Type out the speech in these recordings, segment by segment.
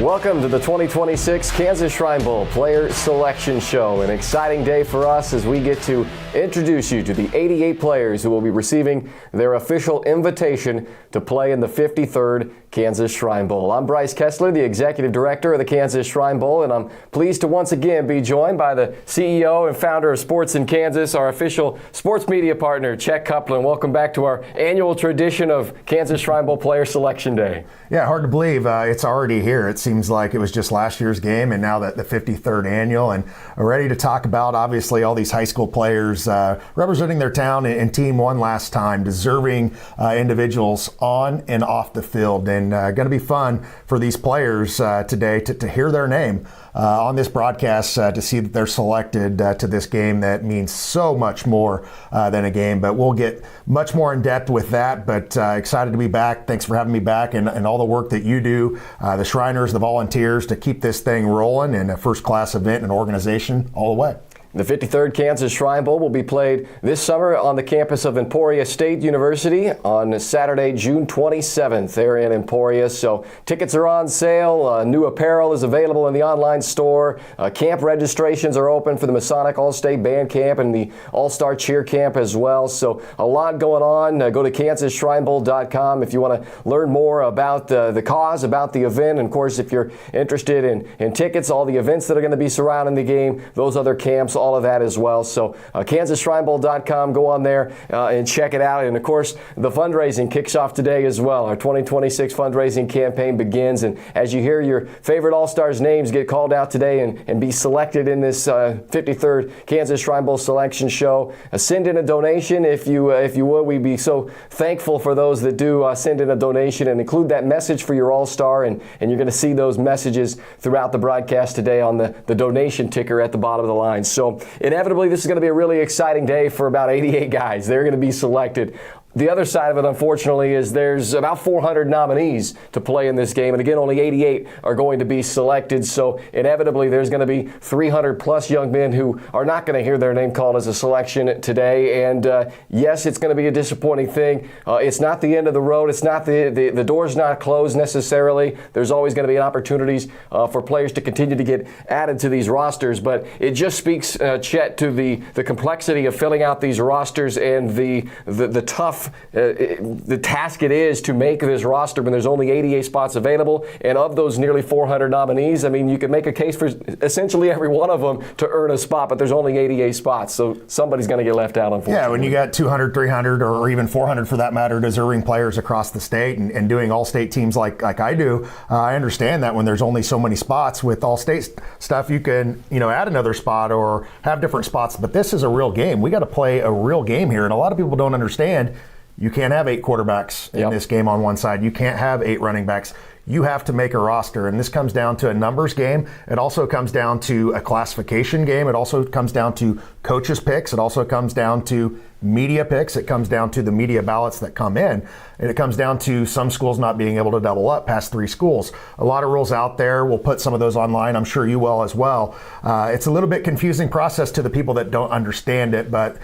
Welcome to the 2026 Kansas Shrine Bowl Player Selection Show. An exciting day for us as we get to introduce you to the 88 players who will be receiving their official invitation to play in the 53rd Kansas Shrine Bowl. I'm Bryce Kessler, the Executive Director of the Kansas Shrine Bowl, and I'm pleased to once again be joined by the CEO and founder of Sports in Kansas, our official sports media partner, Chet Copeland. Welcome back to our annual tradition of Kansas Shrine Bowl Player Selection Day. Yeah, hard to believe it's already here. It seems like it was just last year's game and now that the 53rd annual, and we're ready to talk about obviously all these high school players representing their town and team one last time, deserving individuals on and off the field, and going to be fun for these players today to hear their name on this broadcast, to see that they're selected to this game that means so much more than a game. But we'll get much more in depth with that, but excited to be back. Thanks for having me back, and all the work that you do, the Shriners, the volunteers, to keep this thing rolling, and a first-class event and organization all the way. The 53rd Kansas Shrine Bowl will be played this summer on the campus of Emporia State University on Saturday, June 27th there in Emporia. So tickets are on sale. New apparel is available in the online store. Camp registrations are open for the Masonic All-State Band Camp and the All-Star Cheer Camp as well. So a lot going on. Go to kansasshrinebowl.com if you want to learn more about the cause, about the event. And of course, if you're interested in tickets, all the events that are going to be surrounding the game, those other camps, all of that as well. So kansasshrinebowl.com, go on there and check it out. And of course, the fundraising kicks off today as well. Our 2026 fundraising campaign begins, and as you hear your favorite All-Stars names get called out today and be selected in this 53rd Kansas Shrine Bowl selection show, send in a donation if you would. We'd be so thankful for those that do send in a donation and include that message for your All-Star, and you're going to see those messages throughout the broadcast today on the donation ticker at the bottom of the line. So inevitably, this is going to be a really exciting day for about 88 guys. They're going to be selected. The other side of it, unfortunately, is there's about 400 nominees to play in this game. And again, only 88 are going to be selected. So inevitably, there's going to be 300 plus young men who are not going to hear their name called as a selection today. And yes, it's going to be a disappointing thing. It's not the end of the road. It's not the door's not closed necessarily. There's always going to be opportunities for players to continue to get added to these rosters. But it just speaks, Chet, to the complexity of filling out these rosters and the tough the task it is to make this roster when there's only 88 spots available. And of those nearly 400 nominees, I mean, you could make a case for essentially every one of them to earn a spot, but there's only 88 spots. So somebody's going to get left out, unfortunately. Yeah, when you got 200, 300, or even 400 for that matter, deserving players across the state and doing all-state teams like I do, I understand that when there's only so many spots with all-state stuff, you can, add another spot or have different spots. But this is a real game. We got to play a real game here. And a lot of people don't understand you can't have 8 quarterbacks in this game on one side. You can't have 8 running backs. You have to make a roster, and this comes down to a numbers game. It also comes down to a classification game. It also comes down to coaches' picks. It also comes down to media picks. It comes down to the media ballots that come in. And it comes down to some schools not being able to double up past 3 schools. A lot of rules out there. We'll put some of those online. I'm sure you will as well. It's a little bit confusing process to the people that don't understand it, but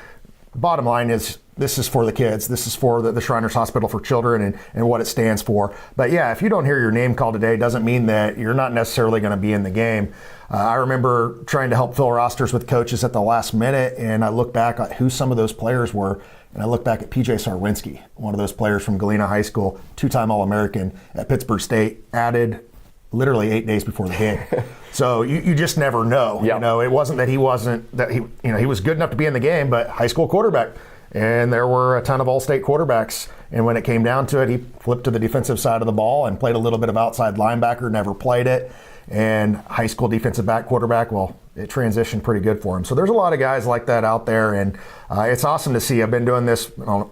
bottom line is, this is for the kids. This is for the Shriners Hospital for Children and what it stands for. But yeah, if you don't hear your name called today, doesn't mean that you're not necessarily going to be in the game. I remember trying to help fill rosters with coaches at the last minute, and I look back at who some of those players were, and I look back at PJ Sarwinski, one of those players from Galena High School, 2-time All-American at Pittsburgh State, added literally 8 days before the game. So you just never know. Yep. It wasn't that he was good enough to be in the game, but high school quarterback. And there were a ton of all-state quarterbacks. And when it came down to it, he flipped to the defensive side of the ball and played a little bit of outside linebacker, never played it. And high school defensive back quarterback, well, it transitioned pretty good for him. So there's a lot of guys like that out there. And it's awesome to see. I've been doing this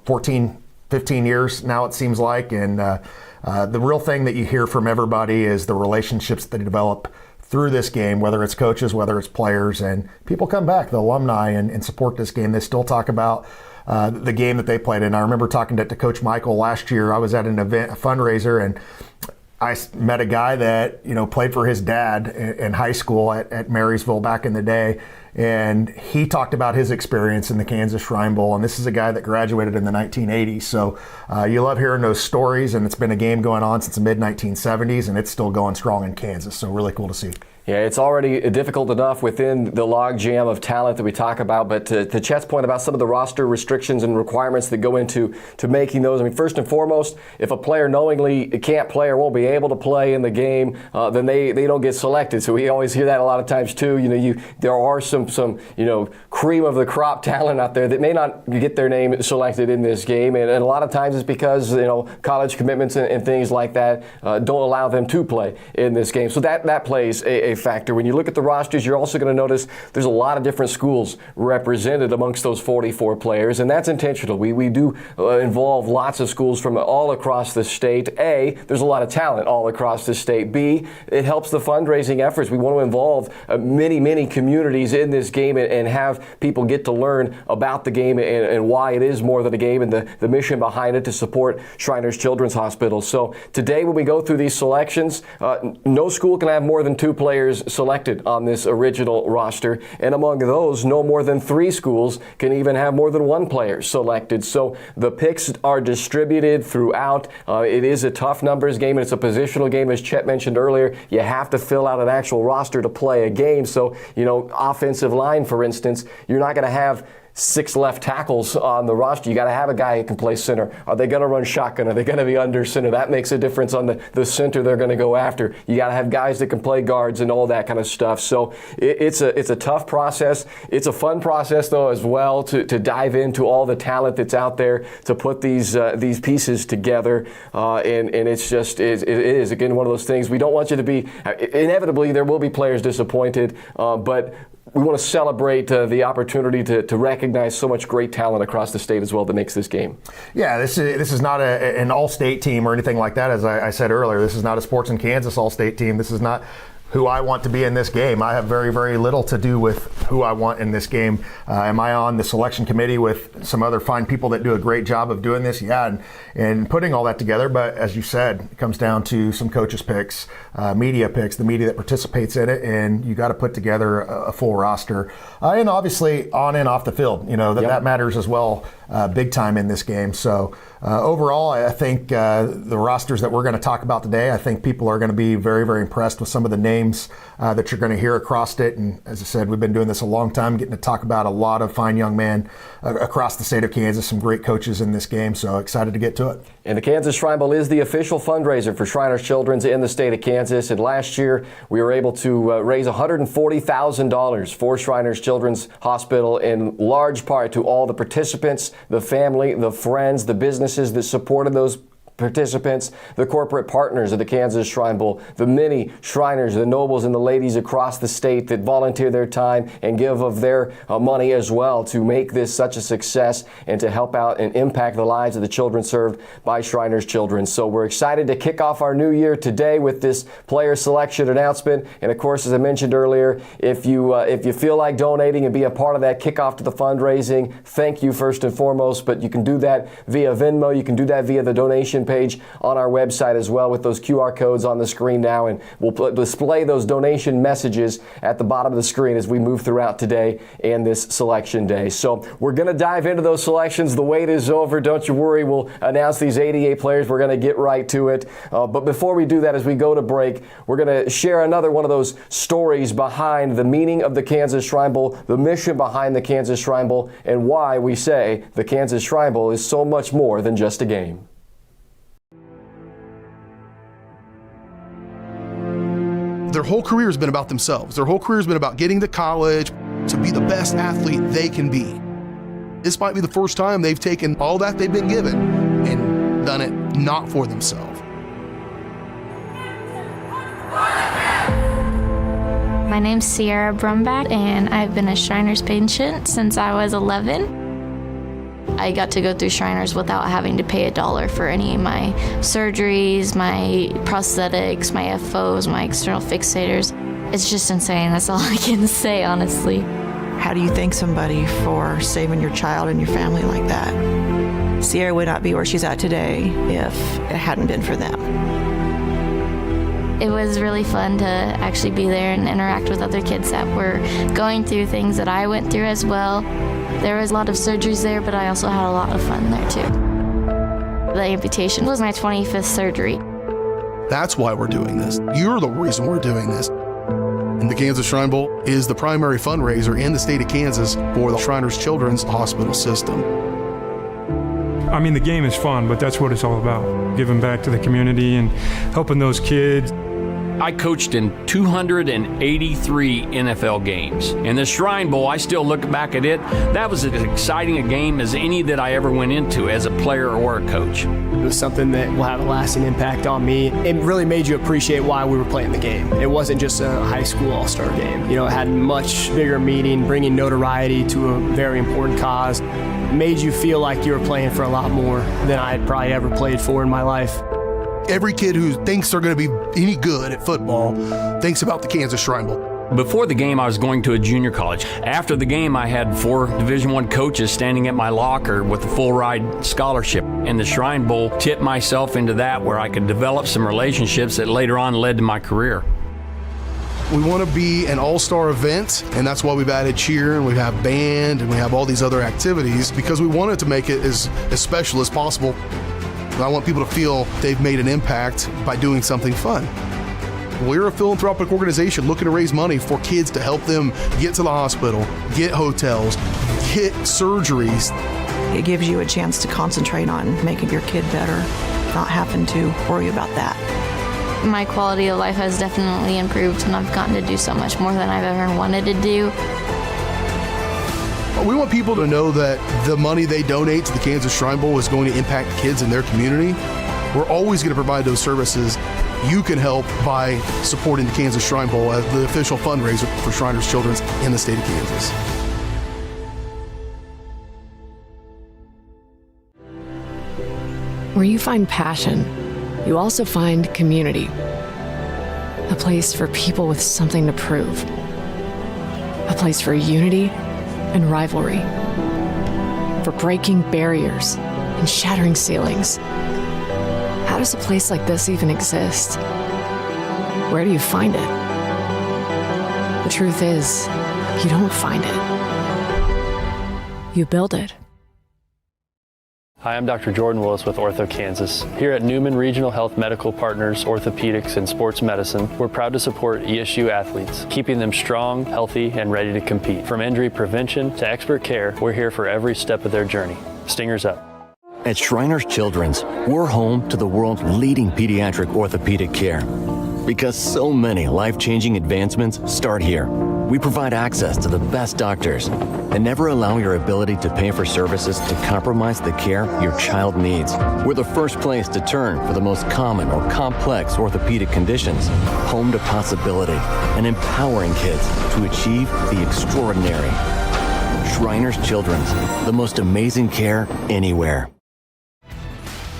14, 15 years now, it seems like. And the real thing that you hear from everybody is the relationships that they develop through this game, whether it's coaches, whether it's players, and people come back, the alumni, and support this game. They still talk about the game that they played in. I remember talking to Coach Michael last year. I was at an event, a fundraiser, and I met a guy that played for his dad in high school at Marysville back in the day, and he talked about his experience in the Kansas Shrine Bowl. And this is a guy that graduated in the 1980s. So you love hearing those stories, and it's been a game going on since the mid-1970s, and it's still going strong in Kansas. So really cool to see. Yeah, it's already difficult enough within the logjam of talent that we talk about, but to Chet's point about some of the roster restrictions and requirements that go into making those, I mean, first and foremost, if a player knowingly can't play or won't be able to play in the game, then they don't get selected. So we always hear that a lot of times too. There are some cream of the crop talent out there that may not get their name selected in this game, and a lot of times it's because college commitments and things like that don't allow them to play in this game. So that plays a factor. When you look at the rosters, you're also going to notice there's a lot of different schools represented amongst those 44 players, and that's intentional. We do involve lots of schools from all across the state. A, there's a lot of talent all across the state. B, it helps the fundraising efforts. We want to involve many communities in this game and have people get to learn about the game and why it is more than a game and the mission behind it to support Shriners Children's Hospital. So today when we go through these selections, no school can have more than 2 players selected on this original roster, and among those, no more than 3 schools can even have more than 1 player selected. So the picks are distributed throughout. It is a tough numbers game, and it's a positional game, as Chet mentioned earlier. You have to fill out an actual roster to play a game. So, offensive line, for instance, you're not going to have 6 left tackles on the roster. You got to have a guy who can play center. Are they going to run shotgun? Are they going to be under center? That makes a difference on the center they're going to go after. You got to have guys that can play guards and all that kind of stuff. So it's a tough process. It's a fun process though as well to dive into all the talent that's out there to put these pieces together. And it is again one of those things. We don't want you to be. Inevitably, there will be players disappointed, but we want to celebrate the opportunity to recognize so much great talent across the state as well that makes this game. Yeah, this is not an all-state team or anything like that. As I said earlier, this is not a Sports in Kansas all-state team. This is not who I want to be in this game. I have very, very little to do with who I want in this game. Am I on the selection committee with some other fine people that do a great job of doing this? Yeah, and putting all that together. But as you said, it comes down to some coaches' picks, media picks, the media that participates in it, and you got to put together a full roster. And obviously on and off the field, that matters as well, big time in this game. So overall, I think the rosters that we're going to talk about today, I think people are going to be very, very impressed with some of the names that you're going to hear across it. And as I said, we've been doing this a long time, getting to talk about a lot of fine young men across the state of Kansas, some great coaches in this game. So excited to get to it. And the Kansas Shrine Bowl is the official fundraiser for Shriners Children's in the state of Kansas. And last year, we were able to raise $140,000 for Shriners Children's Hospital, in large part to all the participants, the family, the friends, the businesses that supported those participants, the corporate partners of the Kansas Shrine Bowl, the many Shriners, the nobles and the ladies across the state that volunteer their time and give of their money as well to make this such a success and to help out and impact the lives of the children served by Shriners Children. So we're excited to kick off our new year today with this player selection announcement. And of course, as I mentioned earlier, if you feel like donating and be a part of that kickoff to the fundraising, thank you first and foremost. But you can do that via Venmo. You can do that via the donation page on our website as well with those QR codes on the screen now, and we'll display those donation messages at the bottom of the screen as we move throughout today and this selection day. So we're going to dive into those selections. The wait is over. Don't you worry. We'll announce these 88 players. We're going to get right to it. But before we do that, as we go to break, we're going to share another one of those stories behind the meaning of the Kansas Shrine Bowl, the mission behind the Kansas Shrine Bowl, and why we say the Kansas Shrine Bowl is so much more than just a game. Their whole career has been about themselves. Their whole career has been about getting to college to be the best athlete they can be. This might be the first time they've taken all that they've been given and done it not for themselves. My name's Sierra Brumback, and I've been a Shriners patient since I was 11. I got to go through Shriners without having to pay $1 for any of my surgeries, my prosthetics, my FOs, my external fixators. It's just insane. That's all I can say, honestly. How do you thank somebody for saving your child and your family like that? Sierra would not be where she's at today if it hadn't been for them. It was really fun to actually be there and interact with other kids that were going through things that I went through as well. There was a lot of surgeries there, but I also had a lot of fun there too. The amputation was my 25th surgery. That's why we're doing this. You're the reason we're doing this. And the Kansas Shrine Bowl is the primary fundraiser in the state of Kansas for the Shriners Children's Hospital System. I mean, the game is fun, but that's what it's all about. Giving back to the community and helping those kids. I coached in 283 NFL games. And the Shrine Bowl, I still look back at it, that was as exciting a game as any that I ever went into as a player or a coach. It was something that will have a lasting impact on me. It really made you appreciate why we were playing the game. It wasn't just a high school all-star game. You know, it had a much bigger meaning, bringing notoriety to a very important cause. It made you feel like you were playing for a lot more than I had probably ever played for in my life. Every kid who thinks they're going to be any good at football thinks about the Kansas Shrine Bowl. Before the game, I was going to a junior college. After the game, I had 4 Division I coaches standing at my locker with a full ride scholarship. And the Shrine Bowl tipped myself into that, where I could develop some relationships that later on led to my career. We want to be an all-star event, and that's why we've added cheer, and we have band, and we have all these other activities, because we wanted to make it as special as possible. I want people to feel they've made an impact by doing something fun. We're a philanthropic organization looking to raise money for kids to help them get to the hospital, get hotels, get surgeries. It gives you a chance to concentrate on making your kid better, not having to worry about that. My quality of life has definitely improved, and I've gotten to do so much more than I've ever wanted to do. We want people to know that the money they donate to the Kansas Shrine Bowl is going to impact kids in their community. We're always going to provide those services. You can help by supporting the Kansas Shrine Bowl as the official fundraiser for Shriners Children's in the state of Kansas. Where you find passion, you also find community. A place for people with something to prove. A place for unity and rivalry. For breaking barriers and shattering ceilings. How does a place like this even exist? Where do you find it? The truth is, you don't find it. You build it. Hi, I'm Dr. Jordan Willis with Ortho Kansas. Here at Newman Regional Health Medical Partners Orthopedics and Sports Medicine, we're proud to support ESU athletes, keeping them strong, healthy, and ready to compete. From injury prevention to expert care, we're here for every step of their journey. Stingers up. At Shriners Children's, we're home to the world's leading pediatric orthopedic care. Because so many life-changing advancements start here. We provide access to the best doctors and never allow your ability to pay for services to compromise the care your child needs. We're the first place to turn for the most common or complex orthopedic conditions. Home to possibility and empowering kids to achieve the extraordinary. Shriners Children's, the most amazing care anywhere.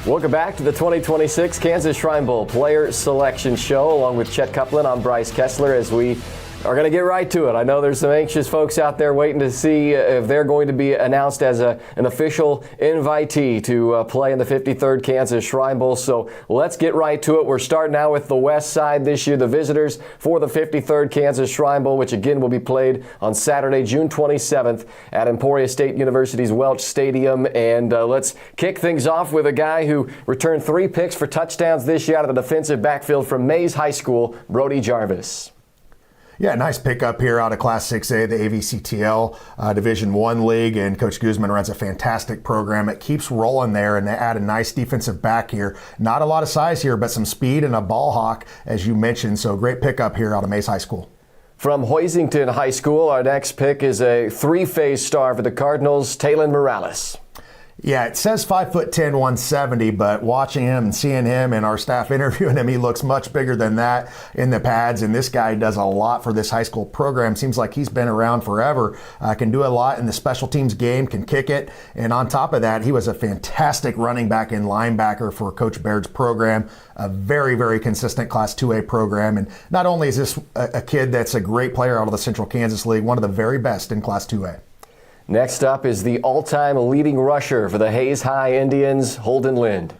Welcome back to the 2026 Kansas Shrine Bowl Player Selection Show. Along with Chet Copeland, I'm Bryce Kessler, as we are going to get right to it. I know there's some anxious folks out there waiting to see if they're going to be announced as an official invitee to play in the 53rd Kansas Shrine Bowl. So let's get right to it. We're starting out with the West Side this year, the visitors for the 53rd Kansas Shrine Bowl, which again will be played on Saturday, June 27th at Emporia State University's Welch Stadium. And let's kick things off with a guy who returned 3 picks for touchdowns this year out of the defensive backfield from Mays High School, Brody Jarvis. Yeah, nice pickup here out of Class 6A, the AVCTL Division I League, and Coach Guzman runs a fantastic program. It keeps rolling there, and they add a nice defensive back here. Not a lot of size here, but some speed and a ball hawk, as you mentioned, so great pickup here out of Mays High School. From Hoisington High School, our next pick is a 3-phase star for the Cardinals, Taylon Morales. Yeah, it says 5'10", 170, but watching him and seeing him and our staff interviewing him, he looks much bigger than that in the pads. And this guy does a lot for this high school program. Seems like he's been around forever. Can do a lot in the special teams game, can kick it. And on top of that, he was a fantastic running back and linebacker for Coach Baird's program. A very, very consistent Class 2A program. And not only is this a kid that's a great player out of the Central Kansas League, one of the very best in Class 2A. Next up is the all-time leading rusher for the Hayes High Indians, Holden Lind.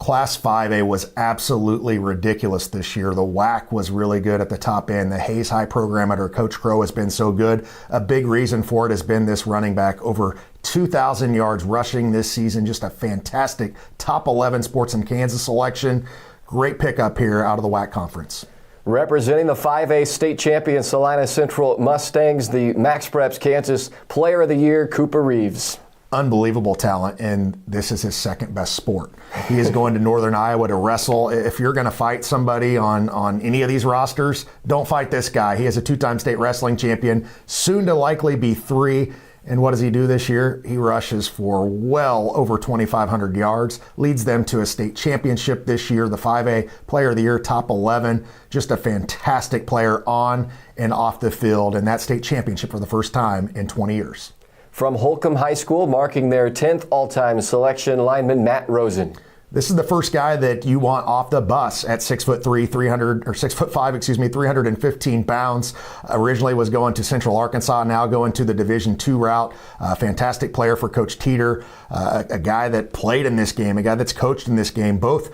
Class 5A was absolutely ridiculous this year. The WAC was really good at the top end. The Hayes High program under Coach Crow has been so good. A big reason for it has been this running back, over 2,000 yards rushing this season. Just a fantastic top 11 Sports in Kansas selection. Great pickup here out of the WAC conference. Representing the 5A state champion Salina Central Mustangs, the Max Preps Kansas Player of the Year, Cooper Reeves. Unbelievable talent, and this is his second best sport. He is going to Northern Iowa to wrestle. If you're going to fight somebody on any of these rosters, don't fight this guy. He is a 2-time state wrestling champion, soon to likely be 3. And what does he do this year? He rushes for well over 2,500 yards, leads them to a state championship this year, the 5A Player of the Year, top 11. Just a fantastic player on and off the field, and that state championship for the first time in 20 years. From Holcomb High School, marking their 10th all-time selection, lineman Matt Rosen. This is the first guy that you want off the bus at 6'3", 6'5", 315 pounds. Originally was going to Central Arkansas, now going to the Division II route. Fantastic player for Coach Teeter, a guy that played in this game, a guy that's coached in this game. Both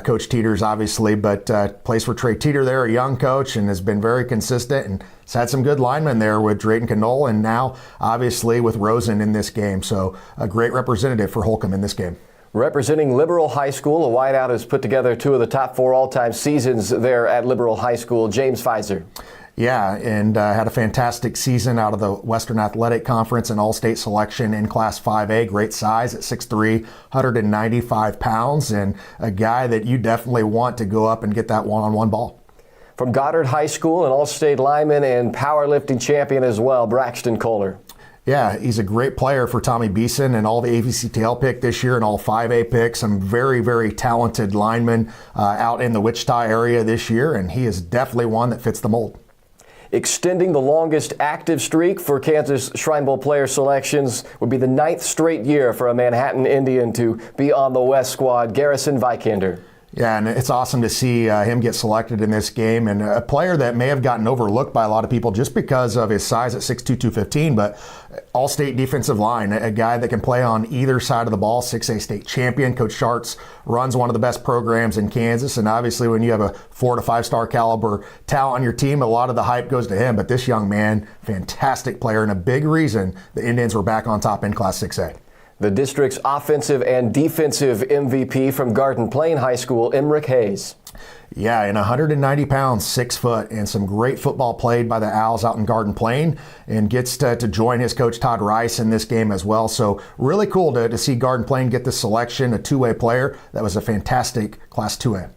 Coach Teeters, obviously, but plays for Trey Teeter there, a young coach, and has been very consistent and has had some good linemen there with Drayton Knoll, and now obviously with Rosen in this game. So a great representative for Holcomb in this game. Representing Liberal High School, a wideout has put together 2 of the top 4 all-time seasons there at Liberal High School, James Pfizer. Yeah, and had a fantastic season out of the Western Athletic Conference and all-state selection in Class 5A. Great size at 6'3", 195 pounds, and a guy that you definitely want to go up and get that one-on-one ball. From Goddard High School, an all-state lineman and powerlifting champion as well, Braxton Kohler. Yeah, he's a great player for Tommy Beeson and all the AVCTL pick this year and all 5A picks. Some very, very talented linemen out in the Wichita area this year, and he is definitely one that fits the mold. Extending the longest active streak for Kansas Shrine Bowl player selections would be the 9th straight year for a Manhattan Indian to be on the West squad, Garrison Vikander. Yeah, and it's awesome to see him get selected in this game, and a player that may have gotten overlooked by a lot of people just because of his size at 6'2", 215, but all-state defensive line, a guy that can play on either side of the ball, 6A state champion. Coach Schartz runs one of the best programs in Kansas, and obviously when you have a 4- to 5-star caliber talent on your team, a lot of the hype goes to him, but this young man, fantastic player, and a big reason the Indians were back on top in Class 6A. The district's offensive and defensive MVP from Garden Plain High School, Emrick Hayes. Yeah, and 190 pounds, 6 foot, and some great football played by the Owls out in Garden Plain, and gets to join his coach Todd Rice in this game as well. So really cool to see Garden Plain get this selection, a 2-way player. That was a fantastic Class 2A.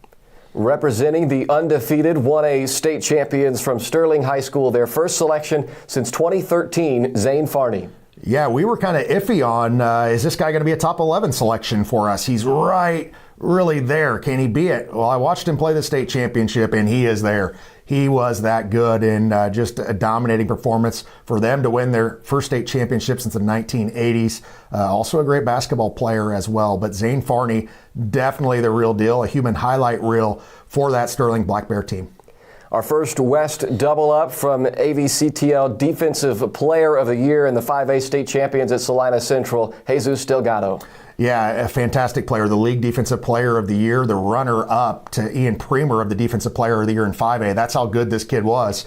Representing the undefeated 1A state champions from Sterling High School, their first selection since 2013, Zane Farney. Yeah, we were kind of iffy on, is this guy going to be a top 11 selection for us? He's really there. Can he be it? Well, I watched him play the state championship, and he is there. He was that good, and just a dominating performance for them to win their first state championship since the 1980s. Also a great basketball player as well. But Zane Farney, definitely the real deal, a human highlight reel for that Sterling Black Bear team. Our first West double up from AVCTL Defensive Player of the Year and the 5A state champions at Salina Central, Jesus Delgado. Yeah, a fantastic player, the league defensive player of the year, the runner-up to Ian Premer of the defensive player of the year in 5A. That's how good this kid was.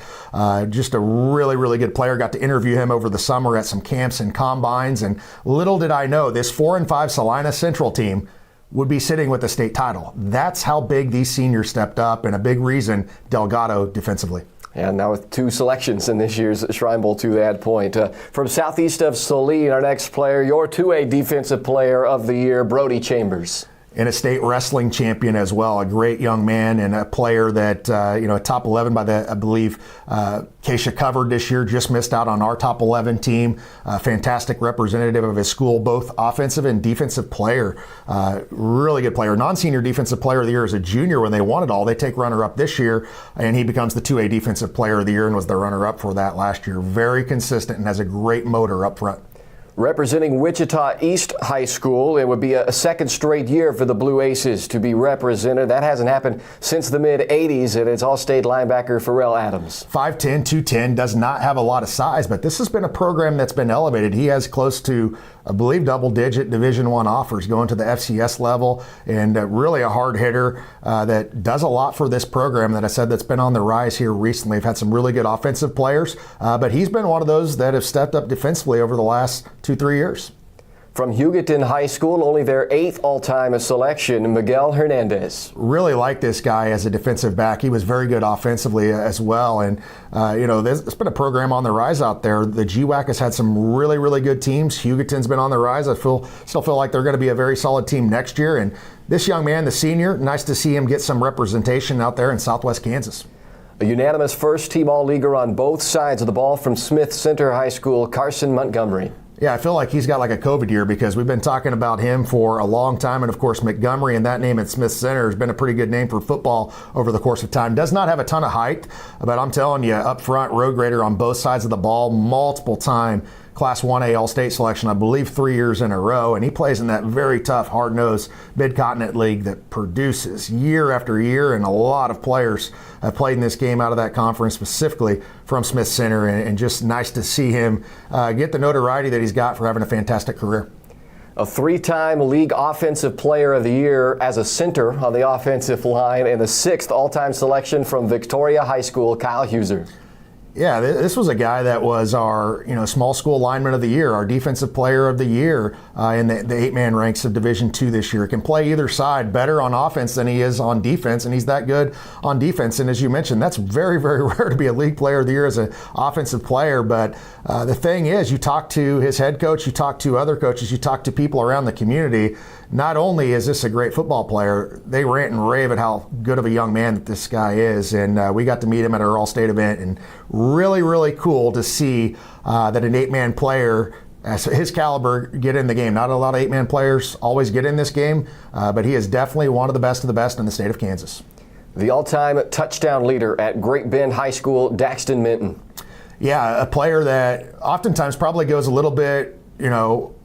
Just a really, really good player. Got to interview him over the summer at some camps and combines, and little did I know this 4-5 Salina Central team would be sitting with the state title. That's how big these seniors stepped up, and a big reason Delgado defensively. And now with 2 selections in this year's Shrine Bowl to that point. From southeast of Saline, our next player, your 2A Defensive Player of the Year, Brody Chambers. And a state wrestling champion as well, a great young man and a player that, top 11 by the, I believe, Keisha covered this year, just missed out on our top 11 team. Fantastic representative of his school, both offensive and defensive player. Really good player. Non-senior defensive player of the year as a junior when they won it all. They take runner-up this year, and he becomes the 2A defensive player of the year and was the runner-up for that last year. Very consistent and has a great motor up front. Representing Wichita East High School, it would be a second straight year for the Blue Aces to be represented. That hasn't happened since the mid-'80s, and it's all-state linebacker Pharrell Adams. 5'10", 210, does not have a lot of size, but this has been a program that's been elevated. He has close to I believe, double-digit Division I offers going to the FCS level, and really a hard hitter that does a lot for this program that I said that's been on the rise here recently. We've had some really good offensive players, but he's been one of those that have stepped up defensively over the last 2-3 years. From Hugoton High School, only their 8th all-time selection, Miguel Hernandez. Really like this guy as a defensive back. He was very good offensively as well. And, there's been a program on the rise out there. The GWAC has had some really, really good teams. Hugoton's been on the rise. I still feel like they're going to be a very solid team next year. And this young man, the senior, nice to see him get some representation out there in Southwest Kansas. A unanimous first-team All-Leaguer on both sides of the ball from Smith Center High School, Carson Montgomery. Yeah, I feel like he's got like a COVID year because we've been talking about him for a long time. And of course, Montgomery and that name at Smith Center has been a pretty good name for football over the course of time. Does not have a ton of height, but I'm telling you, up front, road grader on both sides of the ball, multiple time Class 1A All-State selection, I believe 3 years in a row. And he plays in that very tough, hard-nosed Mid-Continent League that produces year after year. And a lot of players have played in this game out of that conference, specifically from Smith Center. And just nice to see him get the notoriety that he's got for having a fantastic career. A 3-time league offensive player of the year as a center on the offensive line, and the 6th all-time selection from Victoria High School, Kyle Huser. Yeah, this was a guy that was our small school lineman of the year, our defensive player of the year in the 8-man ranks of Division II this year. Can play either side better on offense than he is on defense, and he's that good on defense. And as you mentioned, that's very, very rare to be a league player of the year as an offensive player. But the thing is, you talk to his head coach, you talk to other coaches, you talk to people around the community. Not only is this a great football player, they rant and rave at how good of a young man that this guy is. And we got to meet him at our All-State event, and really, really cool to see that an 8-man player as his caliber get in the game. Not a lot of 8-man players always get in this game, but he is definitely one of the best in the state of Kansas. The all-time touchdown leader at Great Bend High School, Daxton Minton. Yeah, a player that oftentimes probably goes a little bit,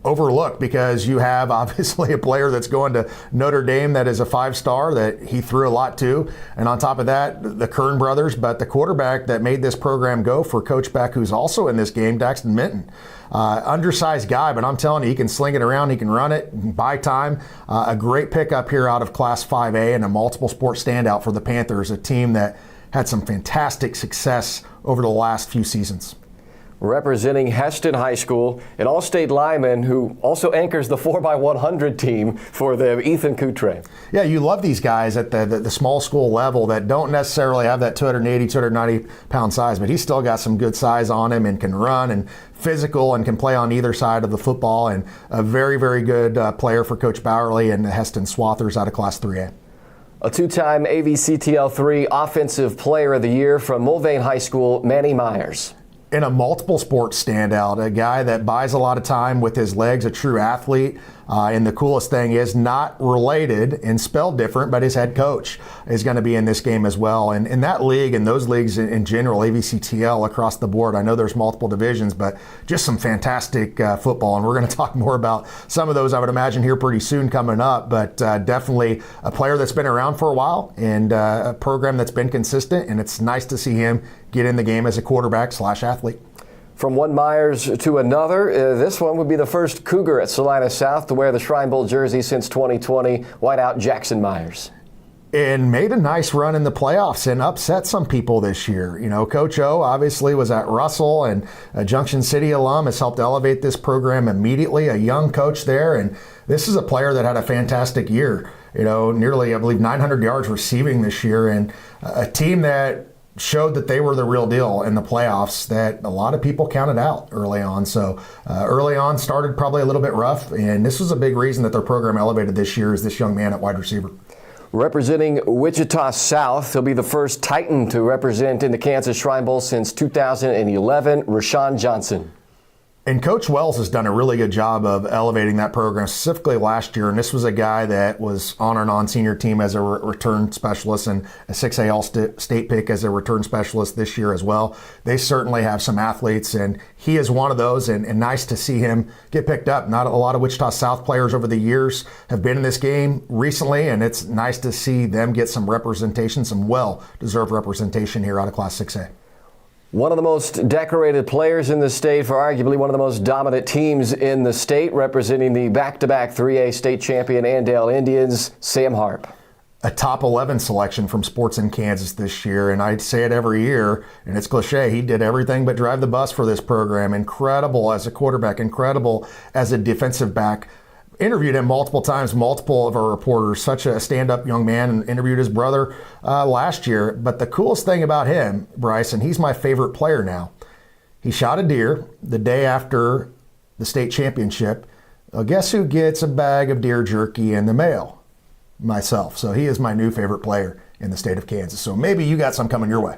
overlooked because you have obviously a player that's going to Notre Dame that is a 5-star that he threw a lot to. And on top of that, the Kern brothers, but the quarterback that made this program go for Coach Beck, who's also in this game, Daxton Minton. Undersized guy, but I'm telling you, he can sling it around, he can run it, buy time. A great pickup here out of Class 5A and a multiple sport standout for the Panthers, a team that had some fantastic success over the last few seasons. Representing Heston High School, an all-state lineman who also anchors the 4x100 team for them, Ethan Coutre. Yeah, you love these guys at the small school level that don't necessarily have that 280, 290-pound size, but he's still got some good size on him and can run and physical and can play on either side of the football, and a very, very good player for Coach Bowerly and the Heston Swathers out of Class 3A. A 2-time AVCTL3 Offensive Player of the Year from Mulvane High School, Manny Myers. In a multiple sports standout, a guy that buys a lot of time with his legs, a true athlete. And the coolest thing is not related and spelled different, but his head coach is going to be in this game as well. And in that league and those leagues in general, AVCTL across the board, I know there's multiple divisions, but just some fantastic football. And we're going to talk more about some of those, I would imagine, here pretty soon coming up. But definitely a player that's been around for a while and a program that's been consistent. And it's nice to see him get in the game as a quarterback/athlete. From one Myers to another, this one would be the first Cougar at Salina South to wear the Shrine Bowl jersey since 2020, whiteout Jackson Myers. And made a nice run in the playoffs and upset some people this year. Coach O obviously was at Russell, and a Junction City alum has helped elevate this program immediately, a young coach there. And this is a player that had a fantastic year, nearly, I believe, 900 yards receiving this year, and a team that showed that they were the real deal in the playoffs that a lot of people counted out early on. So early on started probably a little bit rough, and this was a big reason that their program elevated this year is this young man at wide receiver. Representing Wichita South, he'll be the first Titan to represent in the Kansas Shrine Bowl since 2011, Rashawn Johnson. And Coach Wells has done a really good job of elevating that program, specifically last year. And this was a guy that was on our non-senior team as a return specialist and a 6A All-State pick as a return specialist this year as well. They certainly have some athletes, and he is one of those, and nice to see him get picked up. Not a lot of Wichita South players over the years have been in this game recently, and it's nice to see them get some representation, some well-deserved representation here out of Class 6A. One of the most decorated players in the state for arguably one of the most dominant teams in the state, representing the back-to-back 3A state champion Andale Indians, Sam Harp. A top 11 selection from Sports in Kansas this year, and I'd say it every year, and it's cliche, he did everything but drive the bus for this program. Incredible as a quarterback, incredible as a defensive back. Interviewed him multiple times, multiple of our reporters, such a stand-up young man, and interviewed his brother last year. But the coolest thing about him, Bryce, and he's my favorite player now, he shot a deer the day after the state championship. Well, guess who gets a bag of deer jerky in the mail? Myself. So he is my new favorite player in the state of Kansas. So maybe you got some coming your way.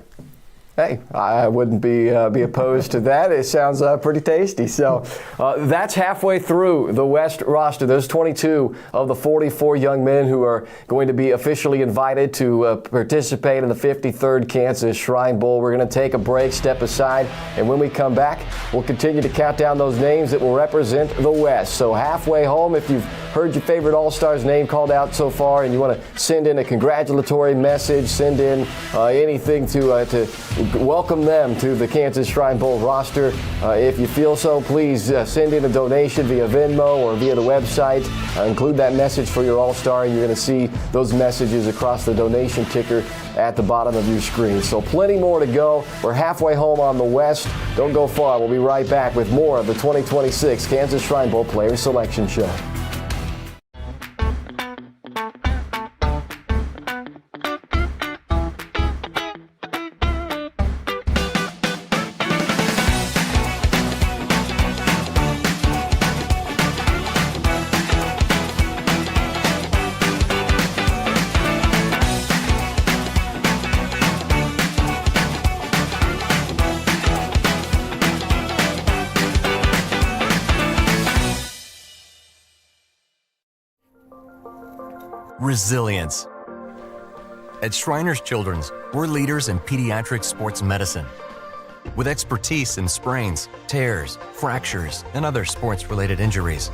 Hey, I wouldn't be opposed to that. It sounds pretty tasty. So that's halfway through the West roster. There's 22 of the 44 young men who are going to be officially invited to participate in the 53rd Kansas Shrine Bowl. We're going to take a break, step aside, and when we come back, we'll continue to count down those names that will represent the West. So halfway home, if you've heard your favorite All-Star's name called out so far and you want to send in a congratulatory message, send in anything to welcome them to the Kansas Shrine Bowl roster. If you feel so, please send in a donation via Venmo or via the website. Include that message for your All-Star, and you're going to see those messages across the donation ticker at the bottom of your screen. So plenty more to go. We're halfway home on the West. Don't go far. We'll be right back with more of the 2026 Kansas Shrine Bowl Player Selection Show. Resilience. At Shriners Children's, we're leaders in pediatric sports medicine. With expertise in sprains, tears, fractures, and other sports-related injuries,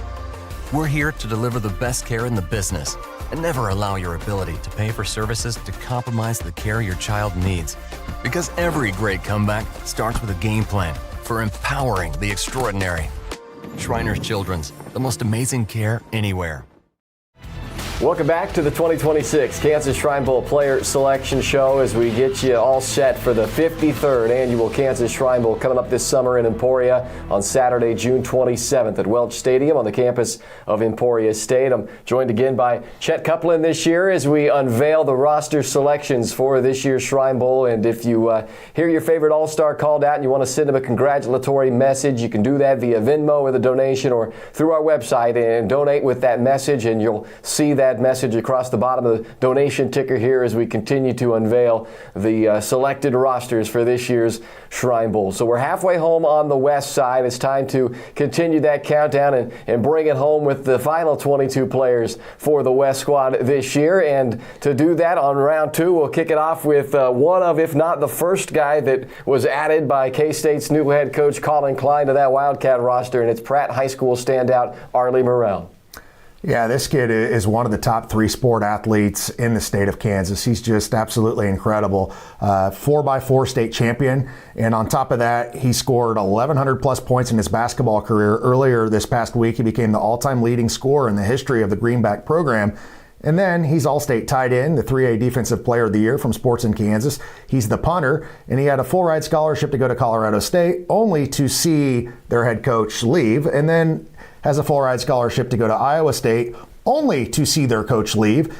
we're here to deliver the best care in the business and never allow your ability to pay for services to compromise the care your child needs. Because every great comeback starts with a game plan for empowering the extraordinary. Shriners Children's, the most amazing care anywhere. Welcome back to the 2026 Kansas Shrine Bowl Player Selection Show as we get you all set for the 53rd annual Kansas Shrine Bowl coming up this summer in Emporia on Saturday, June 27th at Welch Stadium on the campus of Emporia State. I'm joined again by Chet Copeland this year as we unveil the roster selections for this year's Shrine Bowl. And if you hear your favorite All-Star called out and you want to send them a congratulatory message, you can do that via Venmo with a donation or through our website and donate with that message, and you'll see that message across the bottom of the donation ticker here as we continue to unveil the selected rosters for this year's Shrine Bowl. So we're halfway home on the West side. It's time to continue that countdown and bring it home with the final 22 players for the West squad this year. And to do that on round two, we'll kick it off with one of, if not the first guy that was added by K-State's new head coach Colin Klein to that Wildcat roster, and it's Pratt High School standout Arlie Morrell. Yeah, this kid is one of the top 3 sport athletes in the state of Kansas. He's just absolutely incredible. 4x4 state champion. And on top of that, he scored 1,100 plus points in his basketball career. Earlier this past week, he became the all-time leading scorer in the history of the Greenback program. And then he's All-State tight end, the 3A Defensive Player of the Year from Sports in Kansas. He's the punter, and he had a full-ride scholarship to go to Colorado State, only to see their head coach leave, and then has a full-ride scholarship to go to Iowa State, only to see their coach leave.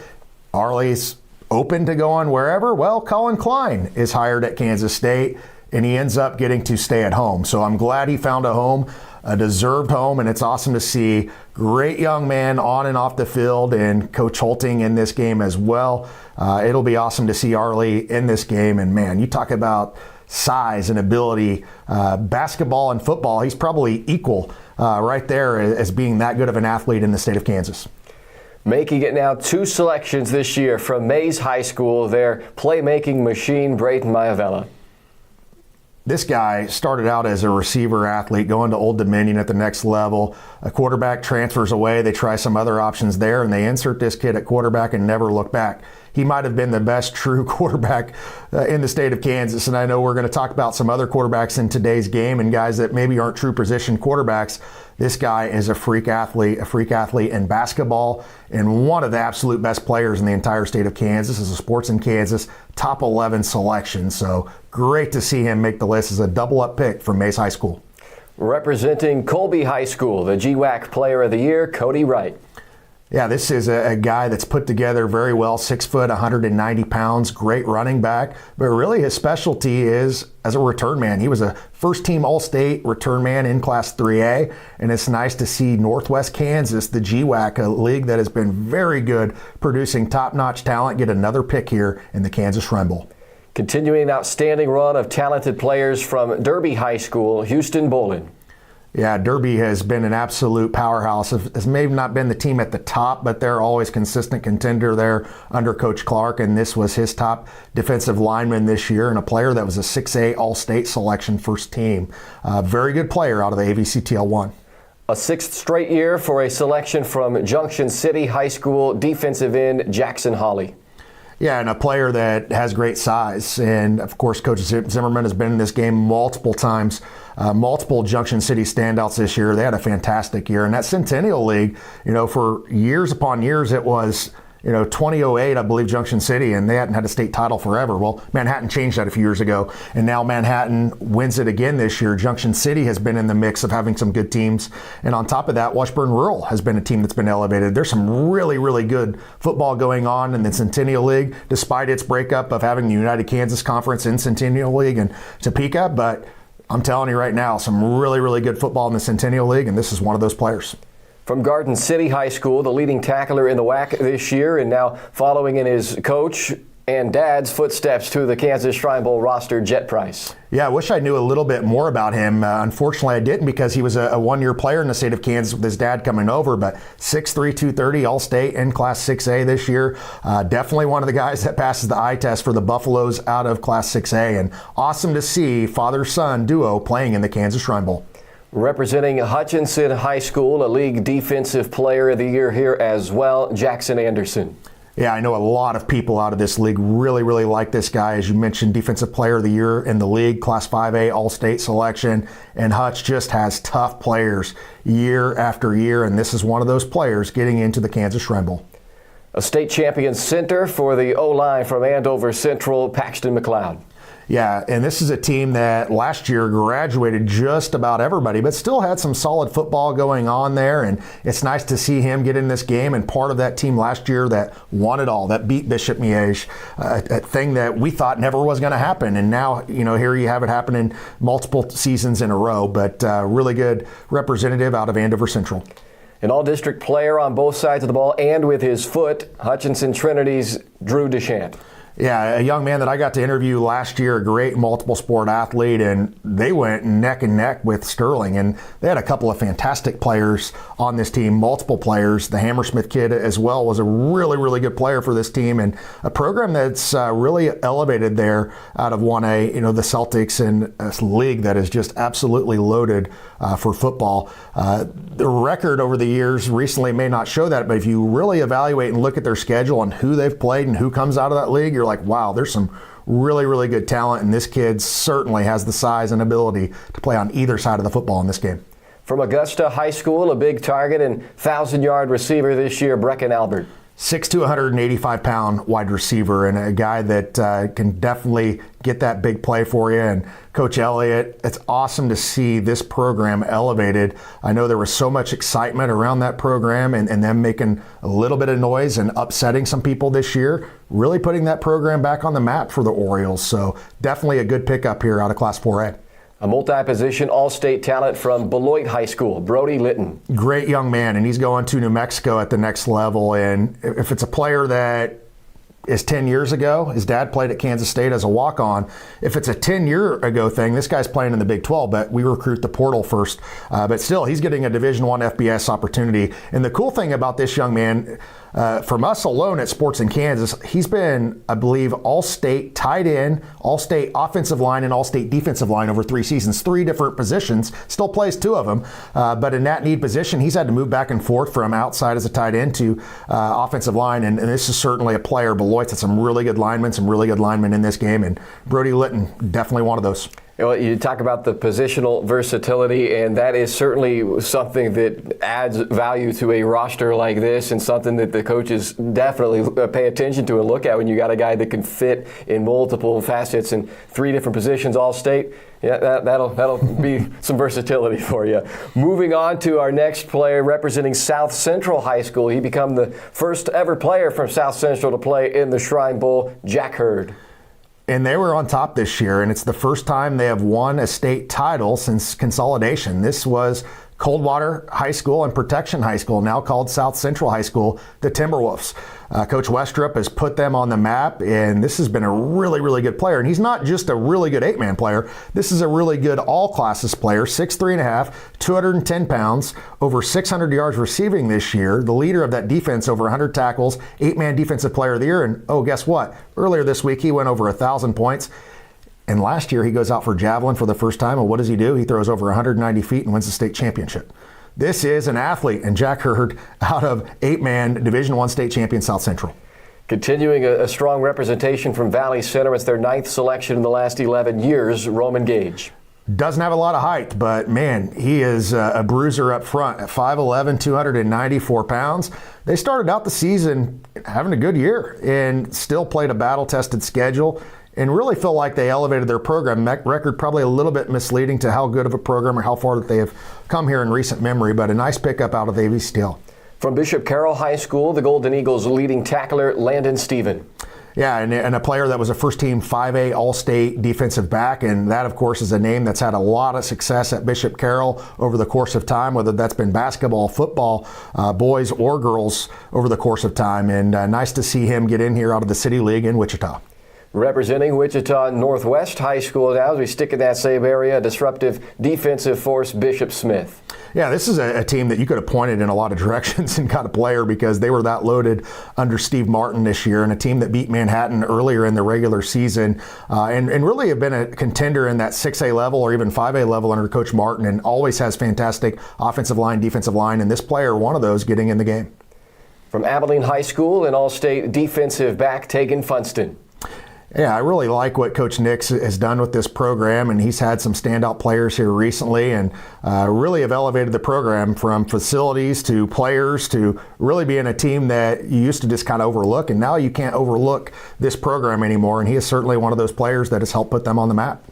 Arlie's open to going wherever. Well, Colin Klein is hired at Kansas State, and he ends up getting to stay at home. So I'm glad he found a home, a deserved home, and it's awesome to see great young man on and off the field, and Coach Holting in this game as well. It'll be awesome to see Arlie in this game, and man, you talk about size and ability. Basketball and football, he's probably equal right there as being that good of an athlete in the state of Kansas. Making it now 2 selections this year from Mays High School, their playmaking machine, Brayton Maivella. This guy started out as a receiver athlete, going to Old Dominion at the next level. A quarterback transfers away. They try some other options there, and they insert this kid at quarterback and never look back. He might have been the best true quarterback in the state of Kansas, and I know we're going to talk about some other quarterbacks in today's game and guys that maybe aren't true position quarterbacks. This guy is a freak athlete in basketball, and one of the absolute best players in the entire state of Kansas. As a Sports in Kansas top 11 selection. So great to see him make the list as a double-up pick from Mays High School. Representing Colby High School, the GWAC Player of the Year, Cody Wright. Yeah, this is a guy that's put together very well, 6 foot, 190 pounds, great running back. But really his specialty is as a return man. He was a first-team All-State return man in Class 3A, and it's nice to see Northwest Kansas, the GWAC, a league that has been very good, producing top-notch talent, get another pick here in the Kansas Shrine Bowl. Continuing an outstanding run of talented players from Derby High School, Houston Bolin. Yeah, Derby has been an absolute powerhouse. Has maybe not been the team at the top, but they're always consistent contender there under Coach Clark, and this was his top defensive lineman this year and a player that was a 6A All-State selection first team. Very good player out of the AVCTL1. A sixth straight year for a selection from Junction City High School defensive end Jackson Holly. Yeah, and a player that has great size. And, of course, Coach Zimmerman has been in this game multiple times, multiple Junction City standouts this year. They had a fantastic year. And that Centennial League, for years upon years, it was, 2008, I believe, Junction City, and they hadn't had a state title forever. Well, Manhattan changed that a few years ago, and now Manhattan wins it again this year. Junction City has been in the mix of having some good teams. And on top of that, Washburn Rural has been a team that's been elevated. There's some really, really good football going on in the Centennial League, despite its breakup of having the United Kansas Conference in Centennial League and Topeka. But I'm telling you right now, some really, really good football in the Centennial League, and this is one of those players. From Garden City High School, the leading tackler in the WAC this year, and now following in his coach and dad's footsteps to the Kansas Shrine Bowl roster, Jet Price. Yeah, I wish I knew a little bit more about him. Unfortunately, I didn't, because he was a one-year player in the state of Kansas with his dad coming over, but 6'3", 230, All-State in Class 6A this year. Definitely one of the guys that passes the eye test for the Buffaloes out of Class 6A, and awesome to see father-son duo playing in the Kansas Shrine Bowl. Representing Hutchinson High School, a league defensive player of the year here as well, Jackson Anderson. Yeah, I know a lot of people out of this league really, really like this guy. As you mentioned, defensive player of the year in the league, Class 5A All-State selection. And Hutch just has tough players year after year, and this is one of those players getting into the Kansas Shrine Bowl. A state champion center for the O-line from Andover Central, Paxton McLeod. Yeah, and this is a team that last year graduated just about everybody, but still had some solid football going on there, and it's nice to see him get in this game and part of that team last year that won it all, that beat Bishop Miege, a thing that we thought never was going to happen, and now, here you have it happening multiple seasons in a row, but really good representative out of Andover Central. An all-district player on both sides of the ball and with his foot, Hutchinson Trinity's Drew DeShant. Yeah, a young man that I got to interview last year, a great multiple sport athlete, and they went neck and neck with Sterling, and they had a couple of fantastic players on this team, multiple players. The Hammersmith kid as well was a really, really good player for this team, and a program that's really elevated there out of 1A, the Celtics, and a league that is just absolutely loaded for football. The record over the years recently may not show that, but if you really evaluate and look at their schedule and who they've played and who comes out of that league, you're like, wow, there's some really, really good talent, and this kid certainly has the size and ability to play on either side of the football in this game. From Augusta High School, a big target and 1,000-yard receiver this year, Brecken Albert. 6'2", 185-pound wide receiver, and a guy that can definitely get that big play for you. And Coach Elliott, it's awesome to see this program elevated. I know there was so much excitement around that program and them making a little bit of noise and upsetting some people this year, really putting that program back on the map for the Orioles. So definitely a good pickup here out of Class 4A. A multi-position all-state talent from Beloit High School, Brody Litton. Great young man, and he's going to New Mexico at the next level. And if it's a player that is 10 years ago, his dad played at Kansas State as a walk-on. If it's a 10-year ago thing, this guy's playing in the Big 12, but we recruit the portal first. But still, he's getting a Division I FBS opportunity. And the cool thing about this young man, From us alone at Sports in Kansas, he's been, I believe, All-State tight end, All-State offensive line, and All-State defensive line over 3 seasons, 3 different positions. Still plays 2 of them, but in that need position, he's had to move back and forth from outside as a tight end to offensive line, and this is certainly a player. Beloit's had some really good linemen in this game, and Brody Litton, definitely one of those. Well, you talk about the positional versatility, and that is certainly something that adds value to a roster like this, and something that the coaches definitely pay attention to and look at when you got a guy that can fit in multiple facets in 3 different positions, All-State. Yeah, that'll be some versatility for you. Moving on to our next player representing South Central High School. He became the first ever player from South Central to play in the Shrine Bowl, Jack Hurd. And they were on top this year, and it's the first time they have won a state title since consolidation. This was Coldwater High School and Protection High School, now called South Central High School, the Timberwolves. Coach Westrup has put them on the map, and this has been a really, really good player. And he's not just a really good 8-man player. This is a really good all-classes player, 6'3.5", 210 pounds, over 600 yards receiving this year, the leader of that defense, over 100 tackles, 8-man defensive player of the year. And, oh, guess what? Earlier this week, he went over 1,000 points. And last year, he goes out for javelin for the first time, and what does he do? He throws over 190 feet and wins the state championship. This is an athlete, and Jack Hurd out of 8-man Division I state champion South Central. Continuing a strong representation from Valley Center, it's their 9th selection in the last 11 years, Roman Gage. Doesn't have a lot of height, but man, he is a bruiser up front at 5'11", 294 pounds. They started out the season having a good year and still played a battle-tested schedule, and really feel like they elevated their program. Record probably a little bit misleading to how good of a program or how far that they have come here in recent memory, but a nice pickup out of A.V. Steele. From Bishop Carroll High School, the Golden Eagles leading tackler Landon Stephen. Yeah, and a player that was a first-team 5A All-State defensive back, and that, of course, is a name that's had a lot of success at Bishop Carroll over the course of time, whether that's been basketball, football, boys or girls over the course of time, and nice to see him get in here out of the City League in Wichita. Representing Wichita Northwest High School now, as we stick in that same area, disruptive defensive force Bishop Smith. Yeah, this is a team that you could have pointed in a lot of directions and got a player because they were that loaded under Steve Martin this year, and a team that beat Manhattan earlier in the regular season and really have been a contender in that 6A level or even 5A level under Coach Martin, and always has fantastic offensive line, defensive line, and this player, one of those, getting in the game. From Abilene High School, an all-state defensive back, Tegan Funston. Yeah, I really like what Coach Nix has done with this program, and he's had some standout players here recently, and really have elevated the program from facilities to players to really being a team that you used to just kind of overlook, and now you can't overlook this program anymore, and he is certainly one of those players that has helped put them on the map.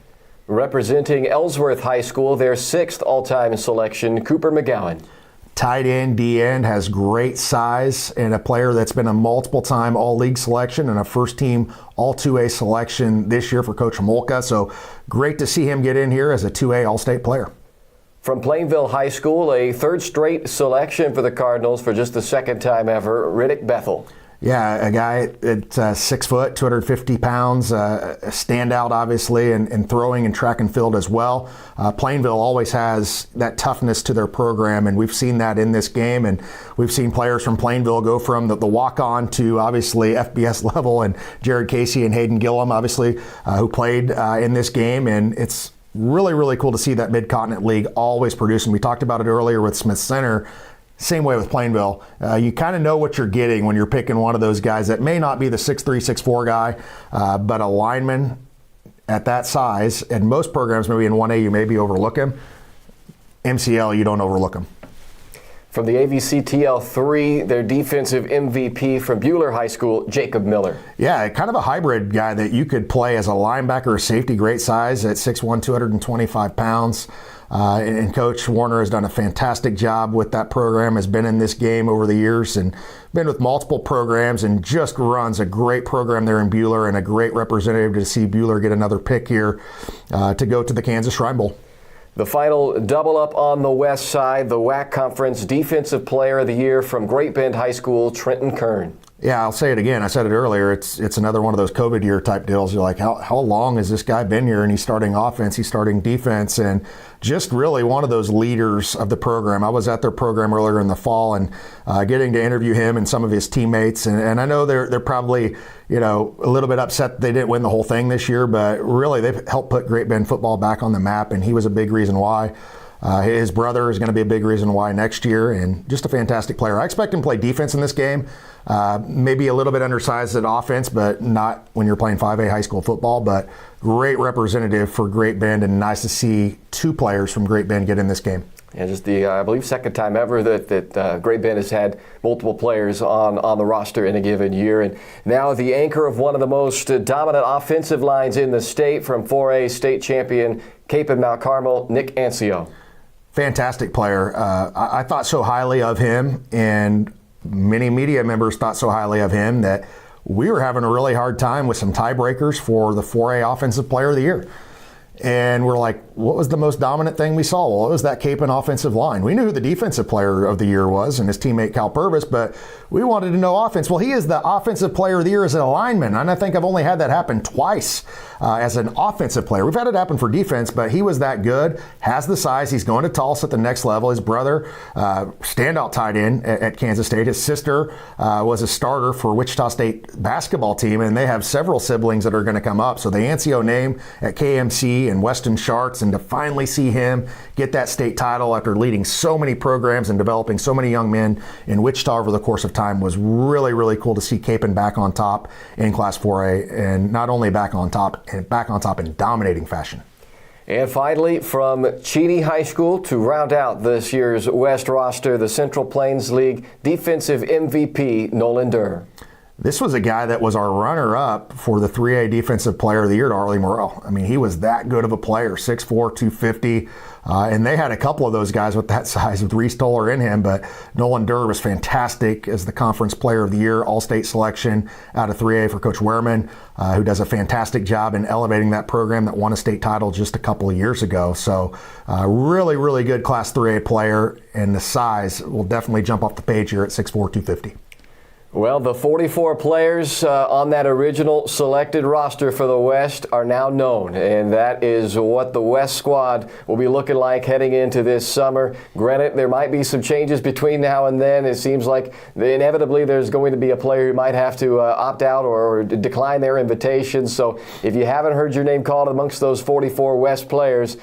Representing Ellsworth High School, their 6th all-time selection, Cooper McGowan. Tight end, D-end, has great size, and a player that's been a multiple-time All-League selection and a first-team All-2A selection this year for Coach Molka. So great to see him get in here as a 2A All-State player. From Plainville High School, a 3rd straight selection for the Cardinals for just the 2nd time ever, Riddick Bethel. Yeah, a guy at 6 foot, 250 pounds, a standout obviously, and throwing and track and field as well. Plainville always has that toughness to their program, and we've seen that in this game. And we've seen players from Plainville go from the walk-on to obviously FBS level, and Jared Casey and Hayden Gillum obviously who played in this game. And it's really, really cool to see that Mid-Continent League always producing. We talked about it earlier with Smith Center. Same way with Plainville. You kind of know what you're getting when you're picking one of those guys that may not be the 6'3", 6'4" guy, but a lineman at that size. And most programs, maybe in 1A, you maybe overlook him. MCL, you don't overlook him. From the AVC TL3, their defensive MVP from Buhler High School, Jacob Miller. Yeah, kind of a hybrid guy that you could play as a linebacker or safety, great size at 6'1", 225 pounds. And Coach Warner has done a fantastic job with that program, has been in this game over the years and been with multiple programs, and just runs a great program there in Buhler, and a great representative to see Buhler get another pick here to go to the Kansas Shrine Bowl. The final double up on the west side, the WAC Conference Defensive Player of the Year from Great Bend High School, Trenton Kern. Yeah, I'll say it again. I said it earlier. It's another one of those COVID year type deals. You're like, how long has this guy been here? And he's starting offense, he's starting defense, and just really one of those leaders of the program. I was at their program earlier in the fall and getting to interview him and some of his teammates. And I know they're probably, a little bit upset that they didn't win the whole thing this year, but really they've helped put Great Bend football back on the map, and he was a big reason why. His brother is going to be a big reason why next year, and just a fantastic player. I expect him to play defense in this game. Maybe a little bit undersized at offense, but not when you're playing 5A high school football. But great representative for Great Bend, and nice to see two players from Great Bend get in this game. And just the, I believe, second time ever that Great Bend has had multiple players on the roster in a given year. And now the anchor of one of the most dominant offensive lines in the state from 4A state champion Cape and Mount Carmel, Nick Ancio. Fantastic player. I thought so highly of him, and many media members thought so highly of him that we were having a really hard time with some tiebreakers for the 4A Offensive Player of the Year. And we're like, what was the most dominant thing we saw? Well, it was that Cape and offensive line. We knew who the Defensive Player of the Year was and his teammate Cal Purvis, but we wanted to know offense. Well, he is the Offensive Player of the Year as a lineman, and I think I've only had that happen twice as an offensive player. We've had it happen for defense, but he was that good, has the size. He's going to Tulsa at the next level. His brother, standout tight end at Kansas State. His sister was a starter for Wichita State basketball team, and they have several siblings that are going to come up. So the Ancio name at KMC and Weston Sharks, and to finally see him get that state title after leading so many programs and developing so many young men in Wichita over the course of time was really, really cool to see Capen back on top in Class 4A, and not only back on top in dominating fashion. And finally, from Cheney High School to round out this year's West roster, the Central Plains League defensive MVP, Nolan Durr. This was a guy that was our runner-up for the 3A Defensive Player of the Year to Arlie Morrell. I mean, he was that good of a player, 6'4", 250, and they had a couple of those guys with that size with Reese Toller in him, but Nolan Durr was fantastic as the Conference Player of the Year, All-State selection out of 3A for Coach Wehrman, who does a fantastic job in elevating that program that won a state title just a couple of years ago. So really, really good Class 3A player, and the size will definitely jump off the page here at 6'4", 250. Well, the 44 players on that original selected roster for the West are now known, and that is what the West squad will be looking like heading into this summer. Granted, there might be some changes between now and then. It seems like inevitably there's going to be a player who might have to opt out or decline their invitation. So if you haven't heard your name called amongst those 44 West players,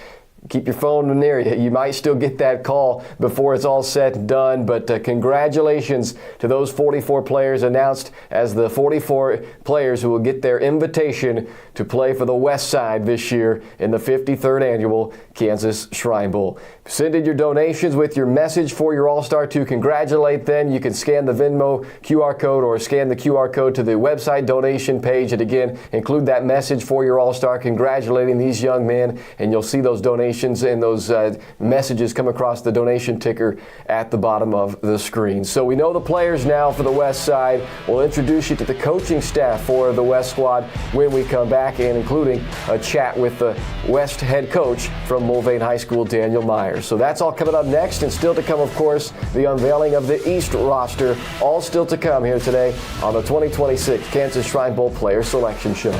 keep your phone near you. You might still get that call before it's all said and done, but congratulations to those 44 players announced as the 44 players who will get their invitation to play for the West Side this year in the 53rd Annual Kansas Shrine Bowl. Send in your donations with your message for your All-Star to congratulate them. You can scan the Venmo QR code or scan the QR code to the website donation page, and again, include that message for your All-Star congratulating these young men, and you'll see those donations and those messages come across the donation ticker at the bottom of the screen. So we know the players now for the West Side. We'll introduce you to the coaching staff for the West squad when we come back, and including a chat with the West head coach from Mulvane High School, Daniel Myers. So that's all coming up next, and still to come, of course, the unveiling of the East roster, all still to come here today on the 2026 Kansas Shrine Bowl Player Selection Show.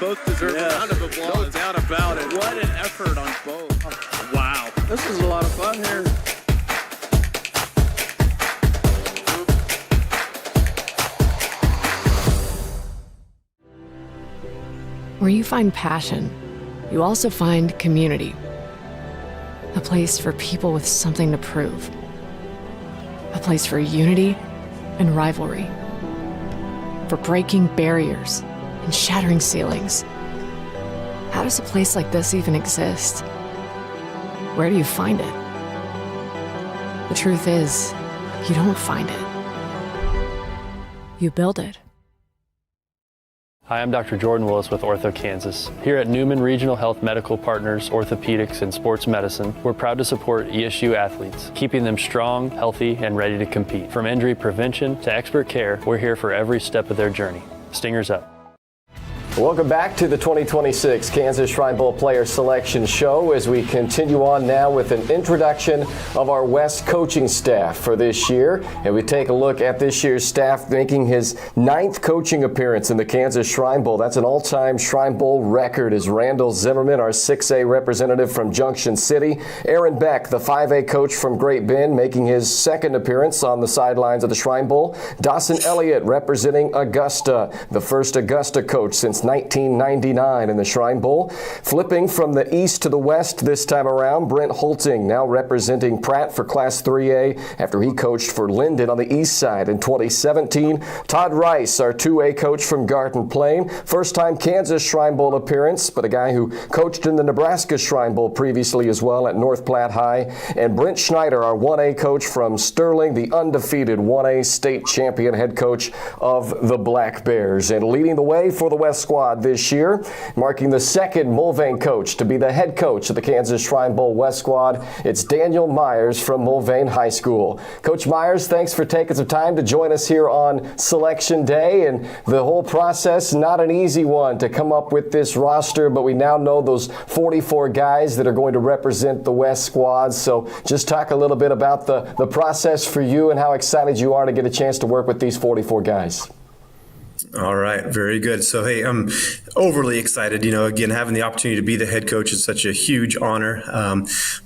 Both deserve a round of applause. No doubt about it. What an effort on both. Wow. This is a lot of fun here. Where you find passion, you also find community. A place for people with something to prove. A place for unity and rivalry. For breaking barriers and shattering ceilings. How does a place like this even exist? Where do you find it? The truth is, you don't find it. You build it. Hi, I'm Dr. Jordan Willis with Ortho Kansas. Here at Newman Regional Health Medical Partners, Orthopedics, and Sports Medicine, we're proud to support ESU athletes, keeping them strong, healthy, and ready to compete. From injury prevention to expert care, we're here for every step of their journey. Stingers up. Welcome back to the 2026 Kansas Shrine Bowl Player Selection Show as we continue on now with an introduction of our West coaching staff for this year. And we take a look at this year's staff making his 9th coaching appearance in the Kansas Shrine Bowl. That's an all-time Shrine Bowl record is Randall Zimmerman, our 6A representative from Junction City. Aaron Beck, the 5A coach from Great Bend, making his 2nd appearance on the sidelines of the Shrine Bowl. Dawson Elliott representing Augusta, the first Augusta coach since 1999 in the Shrine Bowl. Flipping from the east to the west this time around, Brent Holting now representing Pratt for Class 3A after he coached for Linden on the east side in 2017. Todd Rice, our 2A coach from Garden Plain. First time Kansas Shrine Bowl appearance, but a guy who coached in the Nebraska Shrine Bowl previously as well at North Platte High. And Brent Schneider, our 1A coach from Sterling, the undefeated 1A state champion head coach of the Black Bears. And leading the way for the West squad this year, marking the 2nd Mulvane coach to be the head coach of the Kansas Shrine Bowl West squad. It's Daniel Myers from Mulvane High School. Coach Myers, thanks for taking some time to join us here on Selection Day. And the whole process, not an easy one to come up with this roster, but we now know those 44 guys that are going to represent the West squad. So just talk a little bit about the process for you and how excited you are to get a chance to work with these 44 guys. All right. Very good. So, hey, I'm overly excited. Again, having the opportunity to be the head coach is such a huge honor.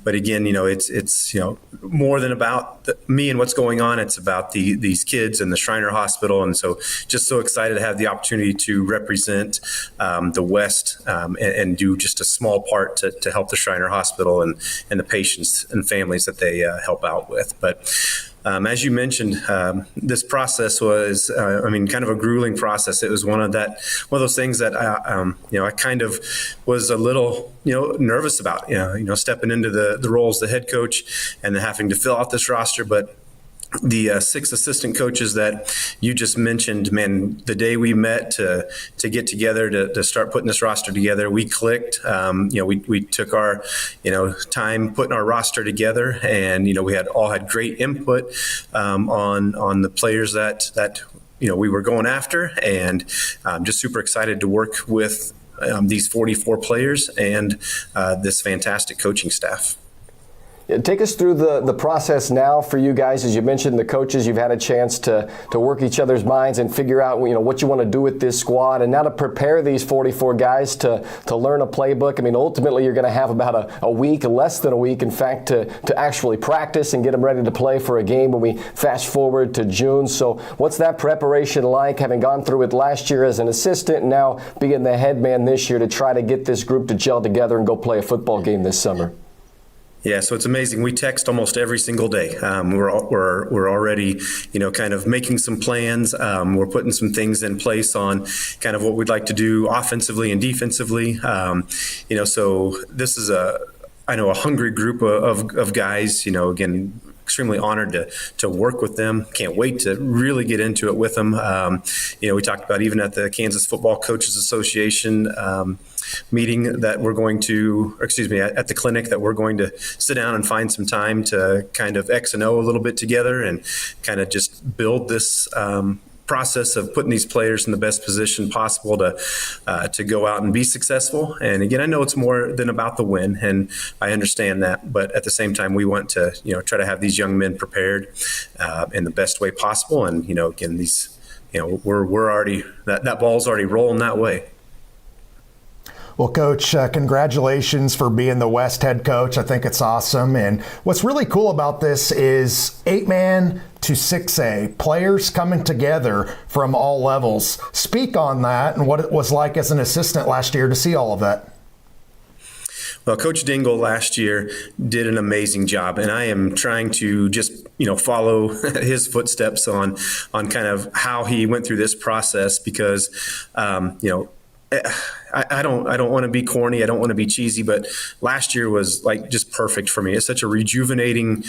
But again, it's more than about me and what's going on. It's about these kids and the Shriner Hospital. And so just so excited to have the opportunity to represent the West and do just a small part to help the Shriner Hospital and the patients and families that they help out with. But as you mentioned, this process was, kind of a grueling process. It was one of those things that I kind of was a little, nervous about, stepping into the role as the head coach and then having to fill out this roster. But the 6 assistant coaches that you just mentioned, man, the day we met to get together to start putting this roster together, we clicked. We took our time putting our roster together, and we all had great input on the players that we were going after, and just super excited to work with these 44 players and this fantastic coaching staff. Take us through the process now for you guys. As you mentioned, the coaches, you've had a chance to work each other's minds and figure out what you want to do with this squad, and now to prepare these 44 guys to learn a playbook. Ultimately you're going to have about a week, less than a week in fact, to actually practice and get them ready to play for a game when we fast forward to June. So what's that preparation like, having gone through it last year as an assistant and now being the head man this year to try to get this group to gel together and go play a football game this summer? Yeah, so it's amazing. We text almost every single day. We're already, kind of making some plans. We're putting some things in place on kind of what we'd like to do offensively and defensively. So this is a hungry group of guys. Again, extremely honored to work with them. Can't wait to really get into it with them. We talked about even at the Kansas Football Coaches Association meeting that we're going to, at the clinic that we're going to sit down and find some time to kind of X and O a little bit together and kind of just build this process of putting these players in the best position possible to go out and be successful. And again, I know it's more than about the win, and I understand that, but at the same time, we want to try to have these young men prepared in the best way possible. And again, these we're already that ball's already rolling that way. Well, Coach, congratulations for being the West head coach. I think it's awesome. And what's really cool about this is 8-man to 6A, players coming together from all levels. Speak on that and what it was like as an assistant last year to see all of that. Well, Coach Dingle last year did an amazing job, and I am trying to just, follow his footsteps on kind of how he went through this process because, I don't want to be corny. I don't want to be cheesy, but last year was like just perfect for me. It's such a rejuvenating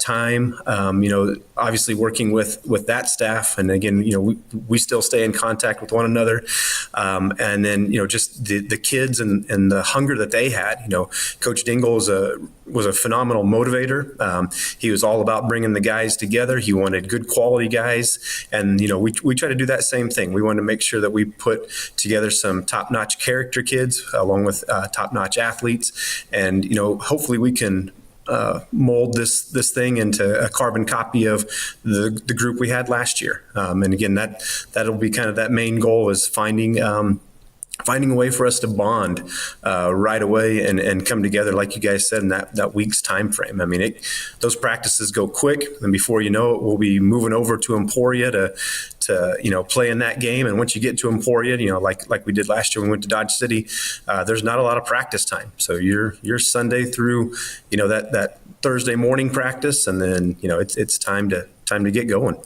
time. Obviously working with that staff, and again, we still stay in contact with one another. And then just the kids and the hunger that they had. Coach Dingle was a phenomenal motivator. He was all about bringing the guys together. He wanted good quality guys, and we try to do that same thing. We want to make sure that we put together some top-notch character kids along with top-notch athletes, and hopefully we can mold this thing into a carbon copy of the group we had last year. And again, that'll be kind of that main goal, is finding a way for us to bond right away and come together, like you guys said, in that week's time frame. I mean, those practices go quick, and before you know it, we'll be moving over to Emporia to play in that game. And once you get to Emporia, like we did last year when we went to Dodge City, there's not a lot of practice time. So you're Sunday through that Thursday morning practice, and then it's time to get going.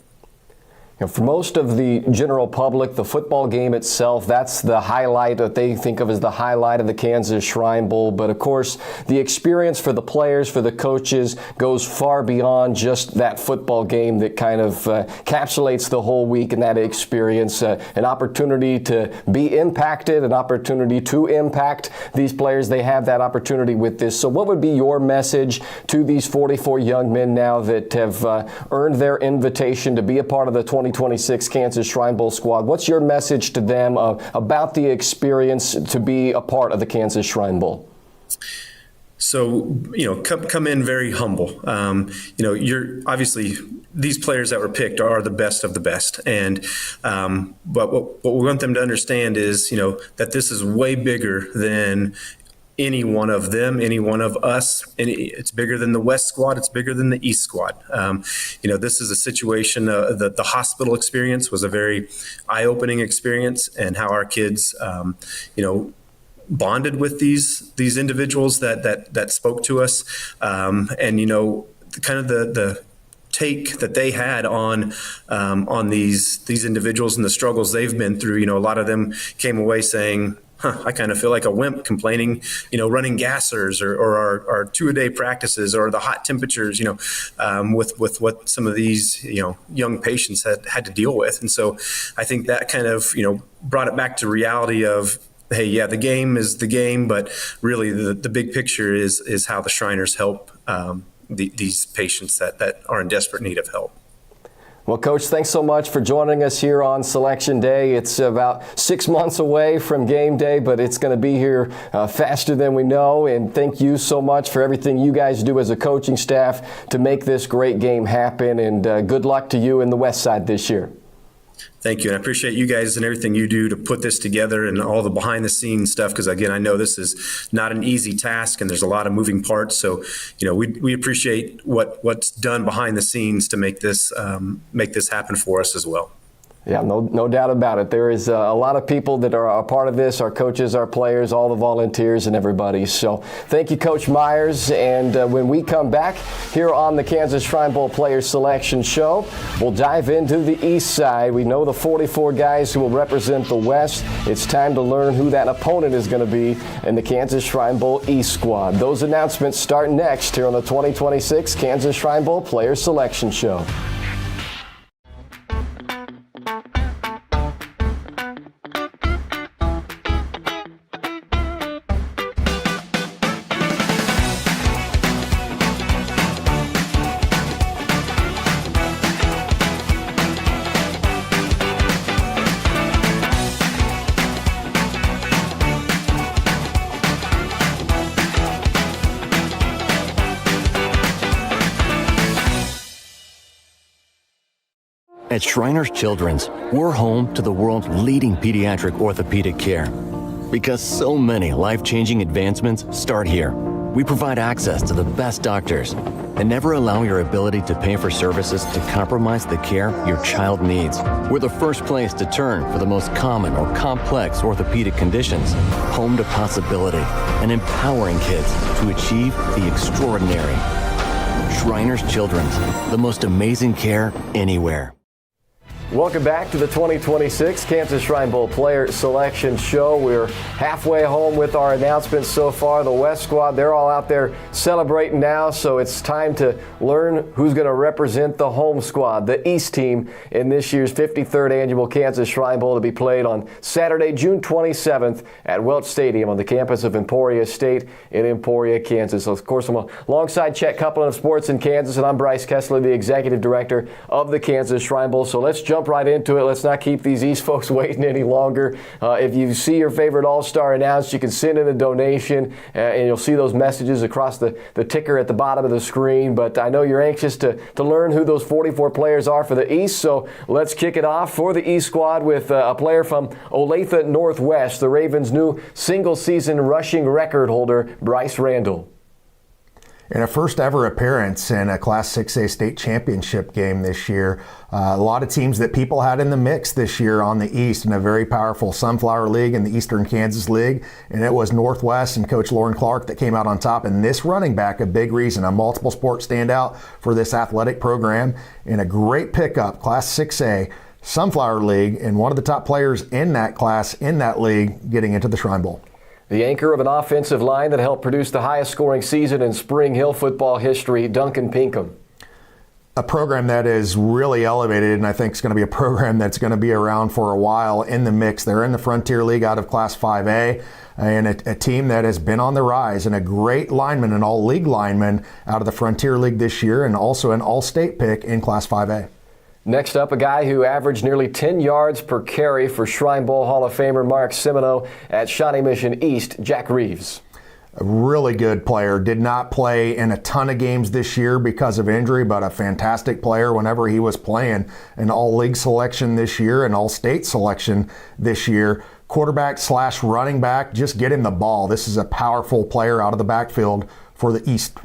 For most of the general public, the football game itself, that's the highlight that they think of as the highlight of the Kansas Shrine Bowl. But of course, the experience for the players, for the coaches, goes far beyond just that football game that kind of encapsulates the whole week and that experience. An opportunity to be impacted, an opportunity to impact these players. They have that opportunity with this. So what would be your message to these 44 young men now that have earned their invitation to be a part of the 2026 Kansas Shrine Bowl squad? What's your message to them about the experience to be a part of the Kansas Shrine Bowl? So, come in very humble. You're obviously, these players that were picked are the best of the best. And, but what we want them to understand is, that this is way bigger than any one of them, any one of us. It's bigger than the West squad. It's bigger than the East squad. This is a situation, the hospital experience was a very eye-opening experience, and how our kids, bonded with these individuals that spoke to us. And, kind of the take that they had on these individuals and the struggles they've been through. A lot of them came away saying, I kind of feel like a wimp complaining, running gassers or our 2-a-day practices, or the hot temperatures, with what some of these, young patients had to deal with. And so I think that kind of, brought it back to reality of, hey, yeah, the game is the game, but really the big picture is how the Shriners help these patients that are in desperate need of help. Well, Coach, thanks so much for joining us here on Selection Day. It's about 6 months away from game day, but it's going to be here faster than we know. And thank you so much for everything you guys do as a coaching staff to make this great game happen. And good luck to you in the West Side this year. Thank you. And I appreciate you guys and everything you do to put this together and all the behind the scenes stuff. Because again, I know this is not an easy task and there's a lot of moving parts. So, we appreciate what's done behind the scenes to make this happen for us as well. Yeah, no doubt about it. There is a lot of people that are a part of this, our coaches, our players, all the volunteers and everybody. So thank you, Coach Myers. And when we come back here on the Kansas Shrine Bowl Players Selection Show, we'll dive into the East Side. We know the 44 guys who will represent the West. It's time to learn who that opponent is going to be in the Kansas Shrine Bowl East squad. Those announcements start next here on the 2026 Kansas Shrine Bowl Players Selection Show. At Shriners Children's, we're home to the world's leading pediatric orthopedic care. Because so many life-changing advancements start here. We provide access to the best doctors and never allow your ability to pay for services to compromise the care your child needs. We're the first place to turn for the most common or complex orthopedic conditions. Home to possibility and empowering kids to achieve the extraordinary. Shriners Children's, the most amazing care anywhere. Welcome back to the 2026 Kansas Shrine Bowl Player Selection Show. We're halfway home with our announcements so far. The West squad, they're all out there celebrating now, so it's time to learn who's going to represent the home squad, the East team, in this year's 53rd annual Kansas Shrine Bowl to be played on Saturday, June 27th at Welch Stadium on the campus of Emporia State in Emporia, Kansas. So, of course, I'm alongside Chet Coupland of Sports in Kansas, and I'm Bryce Kessler, the Executive Director of the Kansas Shrine Bowl. So let's jump right into it. Let's not keep these East folks waiting any longer. If you see your favorite All-Star announced, you can send in a donation, and you'll see those messages across the ticker at the bottom of the screen. But I know you're anxious to learn who those 44 players are for the East, so let's kick it off for the East squad with a player from Olathe Northwest, the Ravens' new single-season rushing record holder, Bryce Randall. In a first ever appearance in a Class 6A state championship game this year, a lot of teams that people had in the mix this year on the East in a very powerful Sunflower League and the Eastern Kansas League, and it was Northwest and Coach Lauren Clark that came out on top. And this running back, a big reason, a multiple sport standout for this athletic program, and a great pickup, Class 6A Sunflower League, and one of the top players in that class, in that league, getting into the Shrine Bowl. The anchor of an offensive line that helped produce the highest scoring season in Spring Hill football history, Duncan Pinkham. A program that is really elevated, and I think it's going to be a program that's going to be around for a while in the mix. They're in the Frontier League out of Class 5A, and a team that has been on the rise, and a great lineman, an all-league lineman out of the Frontier League this year, and also an all-state pick in Class 5A. Next up, a guy who averaged nearly 10 yards per carry for Shrine Bowl Hall of Famer Mark Semino at Shawnee Mission East, Jack Reeves. A really good player. Did not play in a ton of games this year because of injury, but a fantastic player whenever he was playing. An all-league selection this year, an all-state selection this year. Quarterback / running back, just get him the ball. This is a powerful player out of the backfield for the East.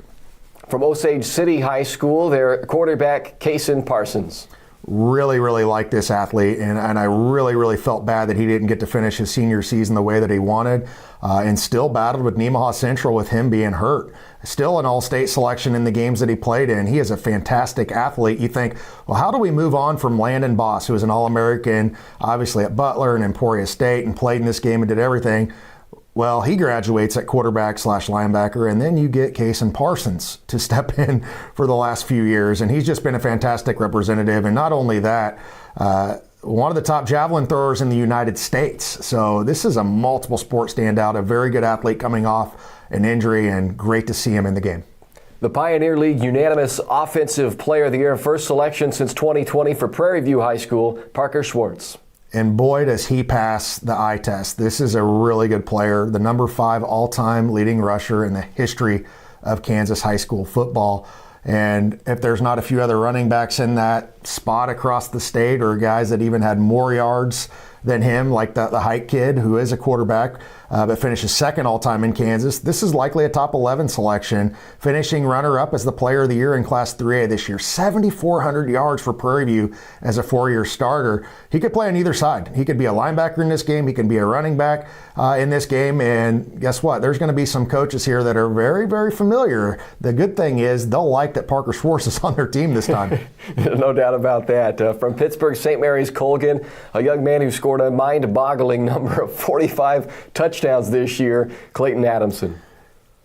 From Osage City High School, their quarterback, Kason Parsons. Really, really like this athlete, and I really, really felt bad that he didn't get to finish his senior season the way that he wanted, and still battled with Nemaha Central with him being hurt. Still an all-state selection in the games that he played in. He is a fantastic athlete. You think, well, how do we move on from Landon Boss, who was an All-American, obviously at Butler and Emporia State, and played in this game and did everything? Well, he graduates at quarterback / linebacker, and then you get Kason Parsons to step in for the last few years, and he's just been a fantastic representative. And not only that, one of the top javelin throwers in the United States. So this is a multiple sport standout, a very good athlete coming off an injury, and great to see him in the game. The Pioneer League unanimous Offensive Player of the Year, first selection since 2020 for Prairie View High School, Parker Schwartz. And boy, does he pass the eye test. This is a really good player, the number 5 all-time leading rusher in the history of Kansas high school football. And if there's not a few other running backs in that spot across the state, or guys that even had more yards than him, like the Hike kid, who is a quarterback, but finishes second all-time in Kansas. This is likely a top 11 selection, finishing runner-up as the Player of the Year in Class 3A this year. 7,400 yards for Prairie View as a 4-year starter. He could play on either side. He could be a linebacker in this game. He can be a running back in this game. And guess what? There's going to be some coaches here that are very, very familiar. The good thing is they'll like that Parker Schwartz is on their team this time. No doubt about that. From Pittsburgh St. Mary's Colgan, a young man who scored a mind-boggling number of 45 touchdowns this year, Clayton Adamson.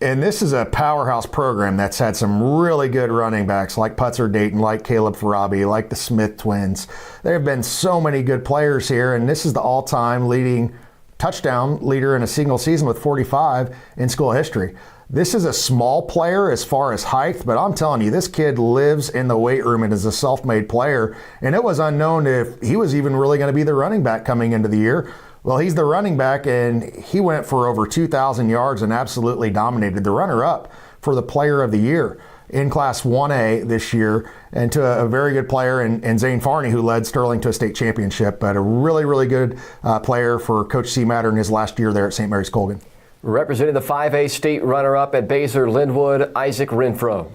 And this is a powerhouse program that's had some really good running backs like Putzer Dayton, like Caleb Farabi, like the Smith twins. There have been so many good players here, and this is the all-time leading touchdown leader in a single season with 45 in school history. This is a small player as far as height, but I'm telling you, this kid lives in the weight room and is a self-made player, and it was unknown if he was even really going to be the running back coming into the year. Well, he's the running back, and he went for over 2,000 yards and absolutely dominated, the runner-up for the Player of the Year in Class 1A this year, and to a very good player in Zane Farney, who led Sterling to a state championship, but a really, really good player for Coach C. Matter in his last year there at St. Mary's Colgan. Representing the 5A state runner-up at Baser Linwood, Isaac Renfro.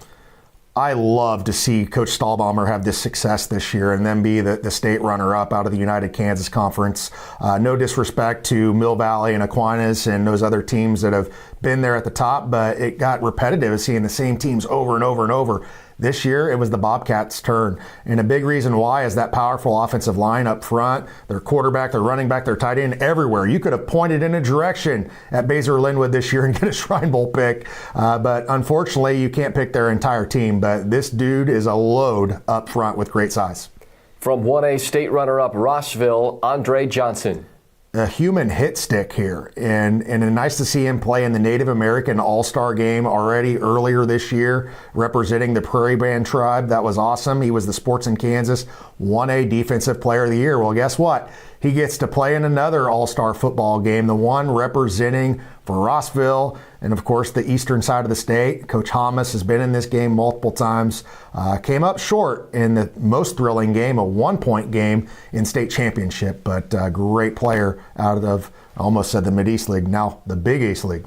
I love to see Coach Stahlbaumer have this success this year and then be the state runner-up out of the United Kansas Conference. No disrespect to Mill Valley and Aquinas and those other teams that have been there at the top, but it got repetitive seeing the same teams over and over and over. This year, it was the Bobcats' turn. And a big reason why is that powerful offensive line up front, their quarterback, their running back, their tight end, everywhere. You could have pointed in a direction at Baser Linwood this year and get a Shrine Bowl pick. But unfortunately, you can't pick their entire team. But this dude is a load up front with great size. From 1A state runner-up Rossville, Andre Johnson. A human hit stick here, and nice to see him play in the Native American All-Star game already earlier this year, representing the Prairie Band tribe. That was awesome. He was the Sports in Kansas 1A Defensive Player of the Year. Well, guess what? He gets to play in another All-Star football game, the one representing for Rossville and, of course, the eastern side of the state. Coach Hamas has been in this game multiple times. Came up short in the most thrilling game, a 1-point game in state championship, but great player out of, I almost said the Mid-East League, now the Big East League.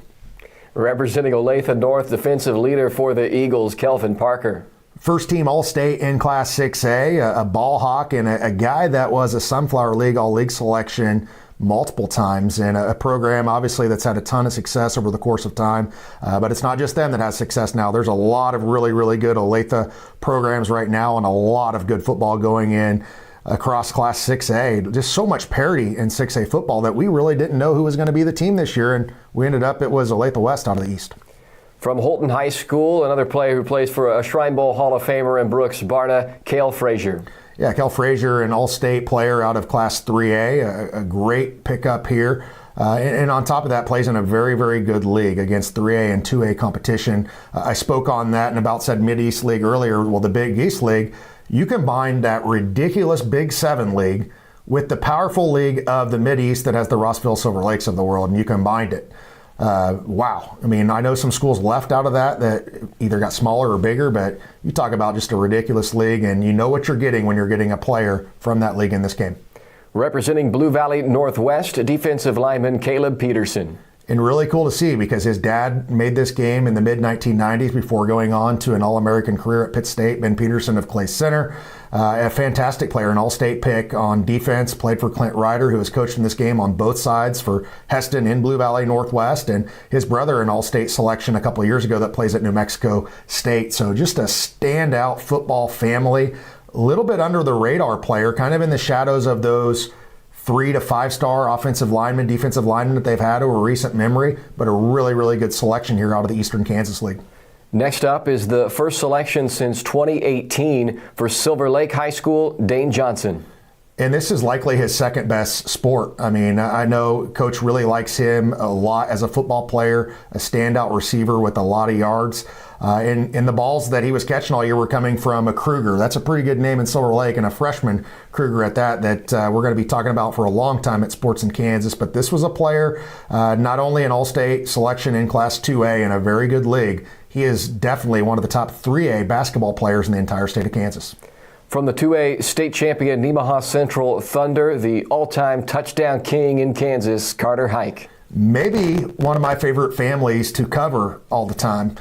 Representing Olathe North, defensive leader for the Eagles, Kelvin Parker. First team All-State in Class 6A, a ball hawk, and a guy that was a Sunflower League All-League selection multiple times, and a program obviously that's had a ton of success over the course of time. But it's not just them that has success now. There's a lot of really, really good Olathe programs right now and a lot of good football going in across Class 6A. Just so much parity in 6A football that we really didn't know who was going to be the team this year, and we ended up, it was Olathe West out of the East. From Holton High School, another player who plays for a Shrine Bowl Hall of Famer in Brooks Barna, Cale Frazier. Yeah, Cale Frazier, an all-state player out of Class 3A, a great pickup here. And on top of that, plays in a very, very good league against 3A and 2A competition. I spoke on that and about said Mid-East League earlier. Well, the Big East League, you combine that ridiculous Big 7 league with the powerful league of the Mid-East that has the Rossville Silver Lakes of the world, and you combined it. Wow. I mean, I know some schools left out of that either got smaller or bigger, but you talk about just a ridiculous league, and you know what you're getting when you're getting a player from that league in this game. Representing Blue Valley Northwest, defensive lineman Caleb Peterson. And really cool to see because his dad made this game in the mid-1990s before going on to an All-American career at Pitt State. Ben Peterson of Clay Center, a fantastic player, an all-state pick on defense, played for Clint Ryder, who has coached in this game on both sides for Heston in Blue Valley Northwest, and his brother an all-state selection a couple of years ago that plays at New Mexico State. So just a standout football family, a little bit under the radar player, kind of in the shadows of those 3 to 5-star offensive linemen, defensive linemen that they've had over recent memory, but a really, really good selection here out of the Eastern Kansas League. Next up is the first selection since 2018 for Silver Lake High School, Dane Johnson. And this is likely his second best sport. I mean, I know Coach really likes him a lot as a football player, a standout receiver with a lot of yards. And the balls that he was catching all year were coming from a Kruger. That's a pretty good name in Silver Lake, and a freshman Kruger at that we're going to be talking about for a long time at Sports in Kansas. But this was a player, not only an all-state selection in Class 2A in a very good league, he is definitely one of the top 3A basketball players in the entire state of Kansas. From the 2A state champion Nemaha Central Thunder, the all-time touchdown king in Kansas, Carter Hike. Maybe one of my favorite families to cover all time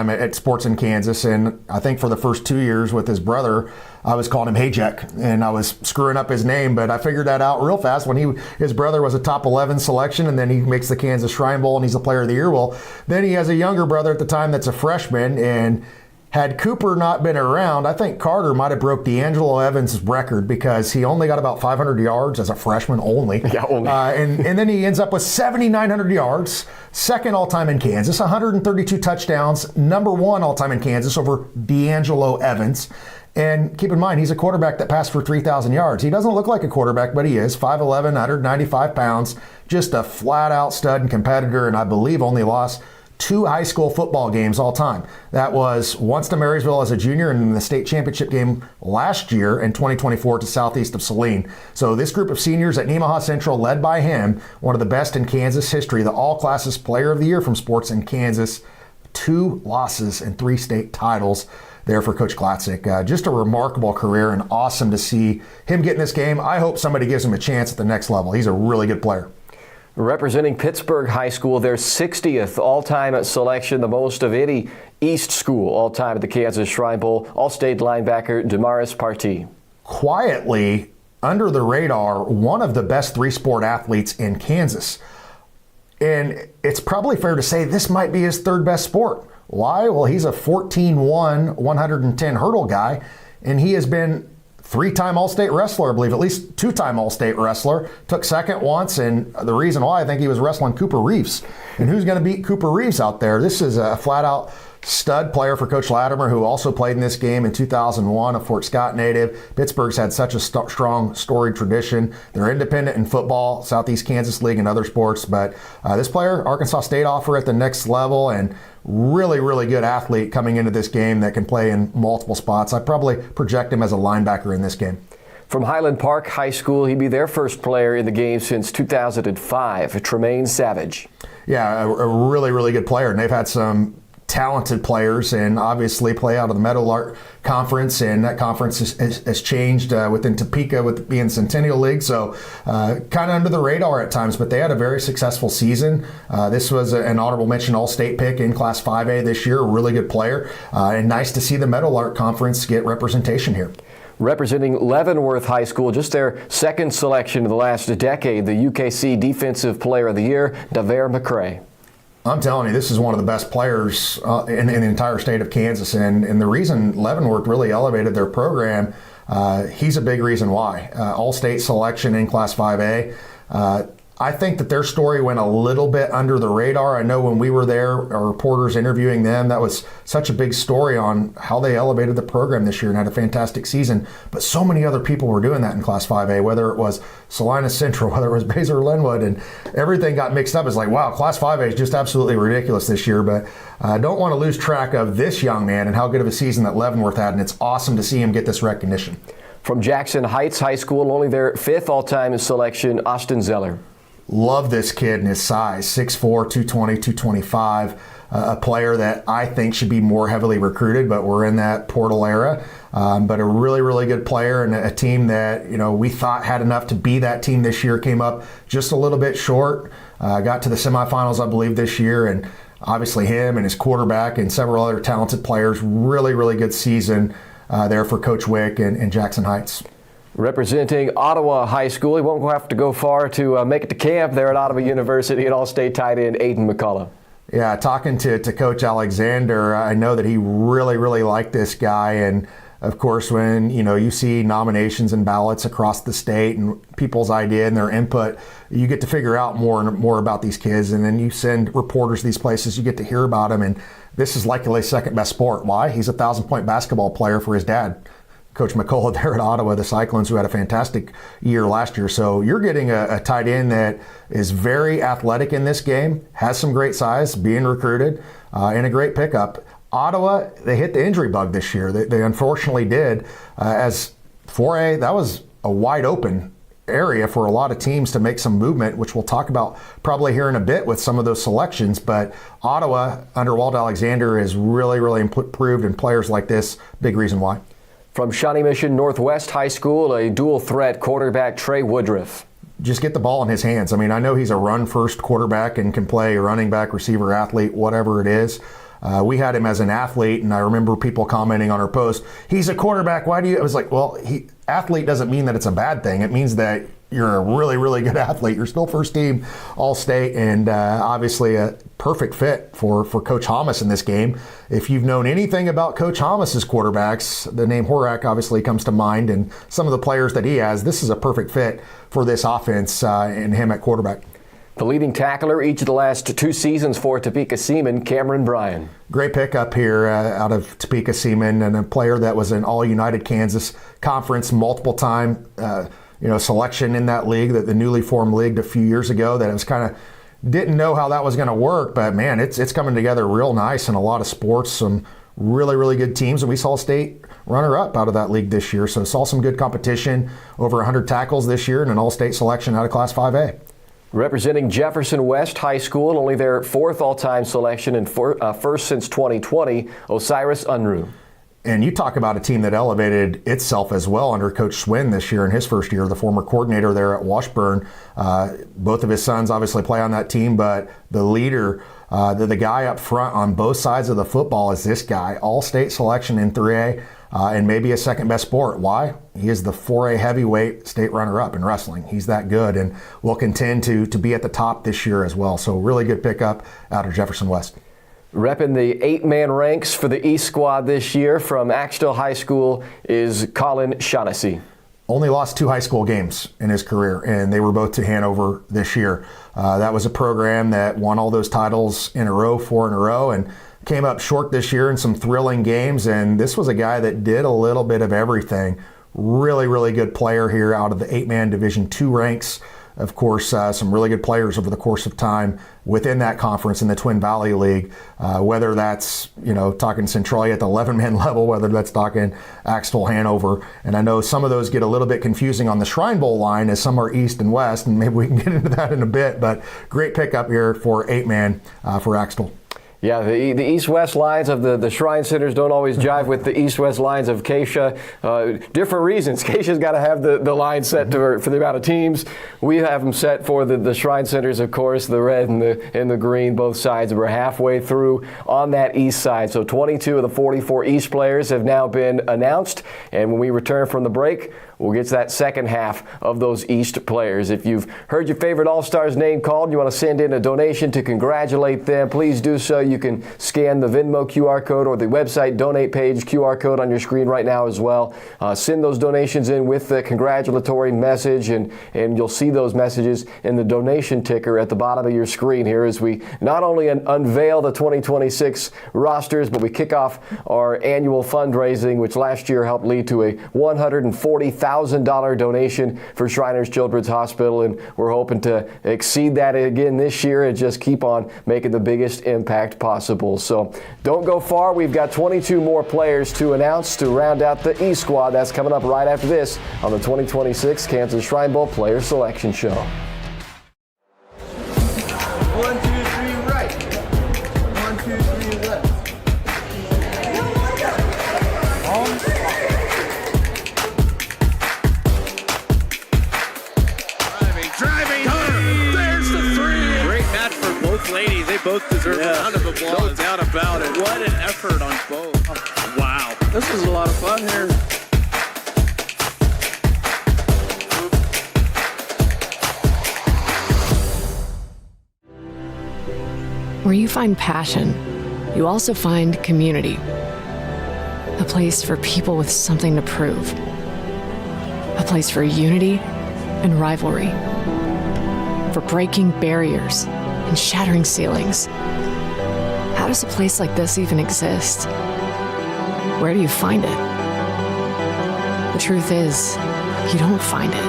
at Sports in Kansas. And I think for the first 2 years with his brother, I was calling him Hayjack, and I was screwing up his name, but I figured that out real fast when his brother was a top 11 selection, and then he makes the Kansas Shrine Bowl and he's the player of the year. Well, then he has a younger brother at the time that's a freshman, and had Cooper not been around, I think Carter might have broke D'Angelo Evans' record because he only got about 500 yards as a freshman only. Yeah, only. And then he ends up with 7,900 yards, second all-time in Kansas, 132 touchdowns, number one all-time in Kansas over D'Angelo Evans. And keep in mind, he's a quarterback that passed for 3,000 yards. He doesn't look like a quarterback, but he is. 5'11", 195 pounds, just a flat-out stud and competitor, and I believe only lost 2 high school football games all time. That was once to Marysville as a junior and in the state championship game last year in 2024 to southeast of Saline. So this group of seniors at Nemaha Central, led by him, one of the best in Kansas history, the all-classes player of the year from Sports in Kansas, 2 losses and 3 state titles there for Coach Glatzik. Just a remarkable career and awesome to see him get in this game. I hope somebody gives him a chance at the next level. He's a really good player. Representing Pittsburgh High School, their 60th all-time selection, the most of any East school all-time at the Kansas Shrine Bowl, all-state linebacker Damaris Partee. Quietly, under the radar, one of the best 3-sport athletes in Kansas. And it's probably fair to say this might be his 3rd best sport. Why? Well, he's a 14-1, 110 hurdle guy, and he has been 3-time All-State wrestler, I believe, at least 2-time All-State wrestler. Took second once, and the reason why, I think he was wrestling Cooper Reeves. And who's going to beat Cooper Reeves out there? This is a flat-out stud player for Coach Latimer, who also played in this game in 2001, a Fort Scott native. Pittsburgh's had such a strong, storied tradition. They're independent in football, Southeast Kansas League, and other sports. But this player, Arkansas State offer at the next level, and really, really good athlete coming into this game that can play in multiple spots. I'd probably project him as a linebacker in this game. From Highland Park High School, he'd be their first player in the game since 2005, Tremaine Savage. Yeah, a really, really good player, and they've had some talented players and obviously play out of the Meadowlark Conference, and that conference has changed within Topeka with being Centennial League, so kind of under the radar at times, but they had a very successful season. This was an honorable mention All-State pick in Class 5A this year, a really good player, and nice to see the Meadowlark Conference get representation here. Representing Leavenworth High School, just their second selection in the last decade, the UKC Defensive Player of the Year, Daver McCray. I'm telling you, this is one of the best players in the entire state of Kansas, and the reason Leavenworth really elevated their program, he's a big reason why. All-State selection in Class 5A. I think that their story went a little bit under the radar. I know when we were there, our reporters interviewing them, that was such a big story on how they elevated the program this year and had a fantastic season. But so many other people were doing that in Class 5A, whether it was Salina Central, whether it was Baser Linwood, and everything got mixed up. It's like, wow, Class 5A is just absolutely ridiculous this year. But I don't want to lose track of this young man and how good of a season that Leavenworth had, and it's awesome to see him get this recognition. From Jackson Heights High School, only their fifth all-time selection, Austin Zeller. Love this kid and his size, 6'4", 220, 225, a player that I think should be more heavily recruited, but we're in that portal era. But a really, really good player, and a team that, you know, we thought had enough to be that team this year, came up just a little bit short, got to the semifinals, I believe, this year, and obviously him and his quarterback and several other talented players, really, really good season there for Coach Wick and Jackson Heights. Representing Ottawa High School, he won't have to go far to make it to camp there at Ottawa University, and All-State tight end Aiden McCullough. Yeah, talking to Coach Alexander, I know that he really, really liked this guy. And of course, when you see nominations and ballots across the state and people's idea and their input, you get to figure out more and more about these kids. And then you send reporters to these places, you get to hear about them. And this is likely his second best sport. Why? He's a 1,000-point basketball player for his dad, Coach McCullough there at Ottawa, the Cyclones, who had a fantastic year last year. So you're getting a tight end that is very athletic in this game, has some great size, being recruited, and a great pickup. Ottawa, they hit the injury bug this year. They unfortunately did. As 4A, that was a wide open area for a lot of teams to make some movement, which we'll talk about probably here in a bit with some of those selections. But Ottawa, under Walt Alexander, is really, really improved, and players like this, big reason why. From Shawnee Mission Northwest High School, a dual-threat quarterback, Trey Woodruff. Just get the ball in his hands. I mean, I know he's a run-first quarterback and can play running back, receiver, athlete, whatever it is. We had him as an athlete, and I remember people commenting on our post, he's a quarterback, why do you? I was like, well, athlete doesn't mean that it's a bad thing. It means that you're a really, really good athlete. You're still first team All-State, and obviously a perfect fit for Coach Hamas in this game. If you've known anything about Coach Hamas's quarterbacks, the name Horak obviously comes to mind, and some of the players that he has, this is a perfect fit for this offense and him at quarterback. The leading tackler each of the last two seasons for Topeka Seaman, Cameron Bryan. Great pickup here out of Topeka Seaman, and a player that was in All-United Kansas Conference multiple time selection in that league, the newly formed league a few years ago, that it was kind of didn't know how that was going to work, but man, it's coming together real nice in a lot of sports, some really, really good teams, and we saw a state runner-up out of that league this year, so saw some good competition, over 100 tackles this year, and an All-State selection out of Class 5A. Representing Jefferson West High School, only their fourth all-time selection and first since 2020, Osiris Unruh. And you talk about a team that elevated itself as well under Coach Swin this year in his first year, the former coordinator there at Washburn. Both of his sons obviously play on that team, but the leader, the guy up front on both sides of the football is this guy, All-State selection in 3A, and maybe a second best sport. Why? He is the 4A heavyweight state runner-up in wrestling. He's that good and will contend to be at the top this year as well. So really good pickup out of Jefferson West. Repping the 8-man ranks for the East squad this year from Axtell High School is Colin Shaughnessy. Only lost 2 high school games in his career, and they were both to Hanover this year. That was a program that won all those titles in a row, 4 in a row, and came up short this year in some thrilling games. And this was a guy that did a little bit of everything. Really, really good player here out of the 8-man Division II ranks. Of course, some really good players over the course of time within that conference in the Twin Valley League, whether that's, talking Centralia at the 11-man level, whether that's talking Axtell, Hanover. And I know some of those get a little bit confusing on the Shrine Bowl line as some are East and West, and maybe we can get into that in a bit, but great pickup here for 8-man for Axtell. Yeah, the east-west lines of the Shrine Centers don't always jive with the east-west lines of Keisha. Different reasons. Keisha's got to have the line set for the amount of teams. We have them set for the Shrine Centers, of course, the red and the green, both sides. We're halfway through on that east side. So 22 of the 44 East players have now been announced. And when we return from the break, we'll get to that second half of those East players. If you've heard your favorite All-Stars name called and you want to send in a donation to congratulate them, please do so. You can scan the Venmo QR code or the website donate page QR code on your screen right now as well. Send those donations in with the congratulatory message, and you'll see those messages in the donation ticker at the bottom of your screen here as we not only unveil the 2026 rosters, but we kick off our annual fundraising, which last year helped lead to a $140,000 donation for Shriners Children's Hospital, and we're hoping to exceed that again this year and just keep on making the biggest impact possible. So don't go far. We've got 22 more players to announce to round out the East squad. That's coming up right after this on the 2026 Kansas Shrine Bowl Player Selection Show. 1, 2, 3, right. 1, 2, 3, left. Driving. There's the 3. Great match for both ladies. They both deserve a round of applause. No doubt about it. What an effort on both. Wow. This is a lot of fun here. Where you find passion, you also find community. A place for people with something to prove. A place for unity and rivalry. For breaking barriers and shattering ceilings. How does a place like this even exist? Where do you find it? The truth is, you don't find it.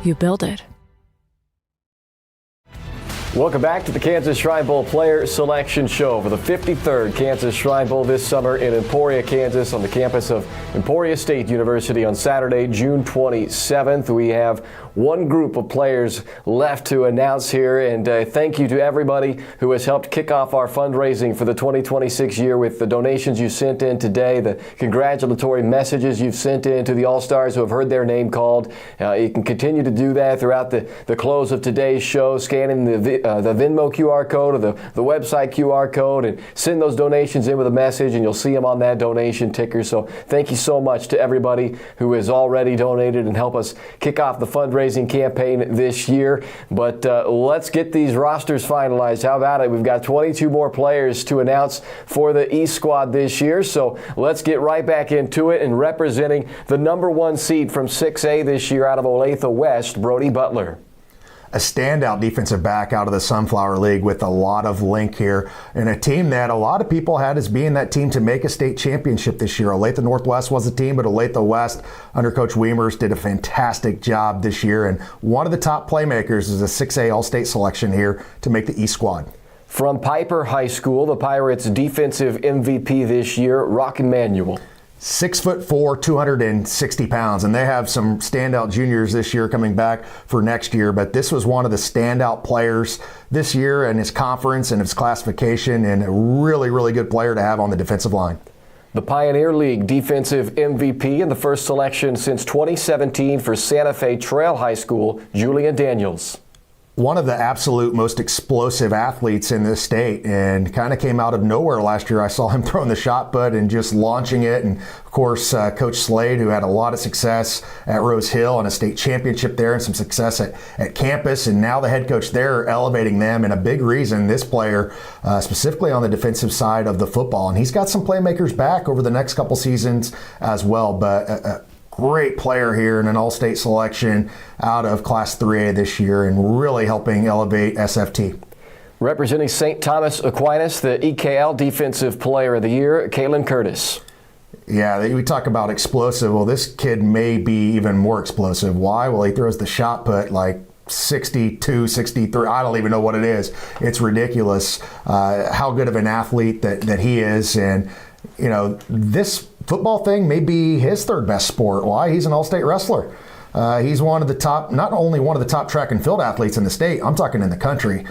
You build it. Welcome back to the Kansas Shrine Bowl Player Selection Show for the 53rd Kansas Shrine Bowl this summer in Emporia, Kansas, on the campus of Emporia State University on Saturday, June 27th. We have one group of players left to announce here, and thank you to everybody who has helped kick off our fundraising for the 2026 year with the donations you sent in today, the congratulatory messages you've sent in to the All-Stars who have heard their name called. You can continue to do that throughout the close of today's show, scanning the Venmo QR code or the website QR code, and send those donations in with a message, and you'll see them on that donation ticker. So thank you so much to everybody who has already donated and helped us kick off the fundraising campaign this year. But let's get these rosters finalized. How about it? We've got 22 more players to announce for the East squad this year. So let's get right back into it, and representing the #1 seed from 6A this year out of Olathe West, Brody Butler. A standout defensive back out of the Sunflower League with a lot of link here, and a team that a lot of people had as being that team to make a state championship this year. Olathe Northwest was a team, but Olathe West under Coach Wiemers did a fantastic job this year, and one of the top playmakers is a 6A All-State selection here to make the East squad. From Piper High School, the Pirates' defensive MVP this year, Rockin' Manuel. 6'4", 260 pounds, and they have some standout juniors this year coming back for next year, but this was one of the standout players this year in his conference and his classification, and a really, really good player to have on the defensive line. The Pioneer League defensive MVP and the first selection since 2017 for Santa Fe Trail High School, Julian Daniels. one of the absolute most explosive athletes in this state, and kind of came out of nowhere last year. I saw him throwing the shot put and just launching it. And of course, Coach Slade, who had a lot of success at Rose Hill and a state championship there and some success at campus, and now the head coach there elevating them. And a big reason, this player, specifically on the defensive side of the football, and he's got some playmakers back over the next couple seasons as well. But great player here in an all-state selection out of Class 3A this year, and really helping elevate SFT. Representing St. Thomas Aquinas, the EKL Defensive Player of the Year, Kalen Curtis. Yeah, we talk about explosive. Well, this kid may be even more explosive. Why? Well, he throws the shot put like 62, 63. I don't even know what it is. It's ridiculous how good of an athlete that he is. And, you know, this football thing may be his third best sport. Why? He's an all-state wrestler. He's one of the top, not only one of the top track and field athletes in the state, I'm talking in the country.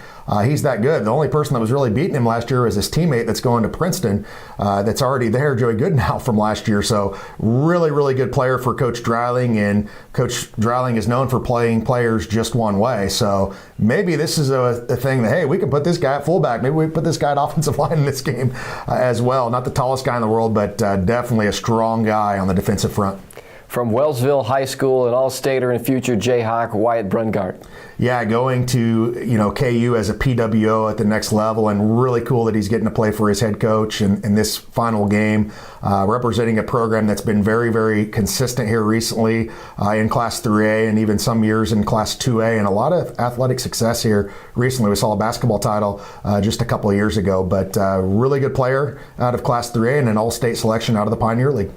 He's that good. The only person that was really beating him last year was his teammate that's going to Princeton, that's already there, Joey Goodenow from last year. So really, really good player for Coach Dreiling, and Coach Dreiling is known for playing players just one way. So maybe this is a thing that, hey, we can put this guy at fullback. Maybe we put this guy at offensive line in this game as well. Not the tallest guy in the world, but definitely a strong guy on the defensive front. From Wellsville High School, an all-stater and future Jayhawk, Wyatt Brungart. Yeah, going to KU as a PWO at the next level, and really cool that he's getting to play for his head coach in this final game, representing a program that's been very, very consistent here recently in Class 3A and even some years in Class 2A, and a lot of athletic success here recently. We saw a basketball title just a couple of years ago, but really good player out of Class 3A and an all-state selection out of the Pioneer League.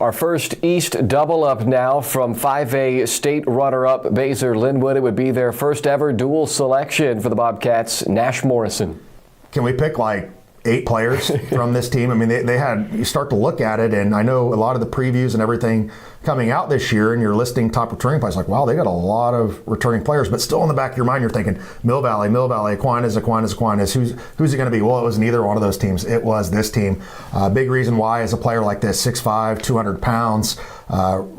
Our first East double up now from 5A state runner-up Baser Linwood. It would be their first ever dual selection for the Bobcats. Nash Morrison. Can we pick like 8 players from this team? I mean, they had, you start to look at it, and I know a lot of the previews and everything coming out this year, and you're listing top returning players, like, wow, they got a lot of returning players, but still in the back of your mind, you're thinking Mill Valley, Aquinas. Who's it going to be? Well, it was neither one of those teams. It was this team. Big reason why is a player like this, 6'5", 200 pounds,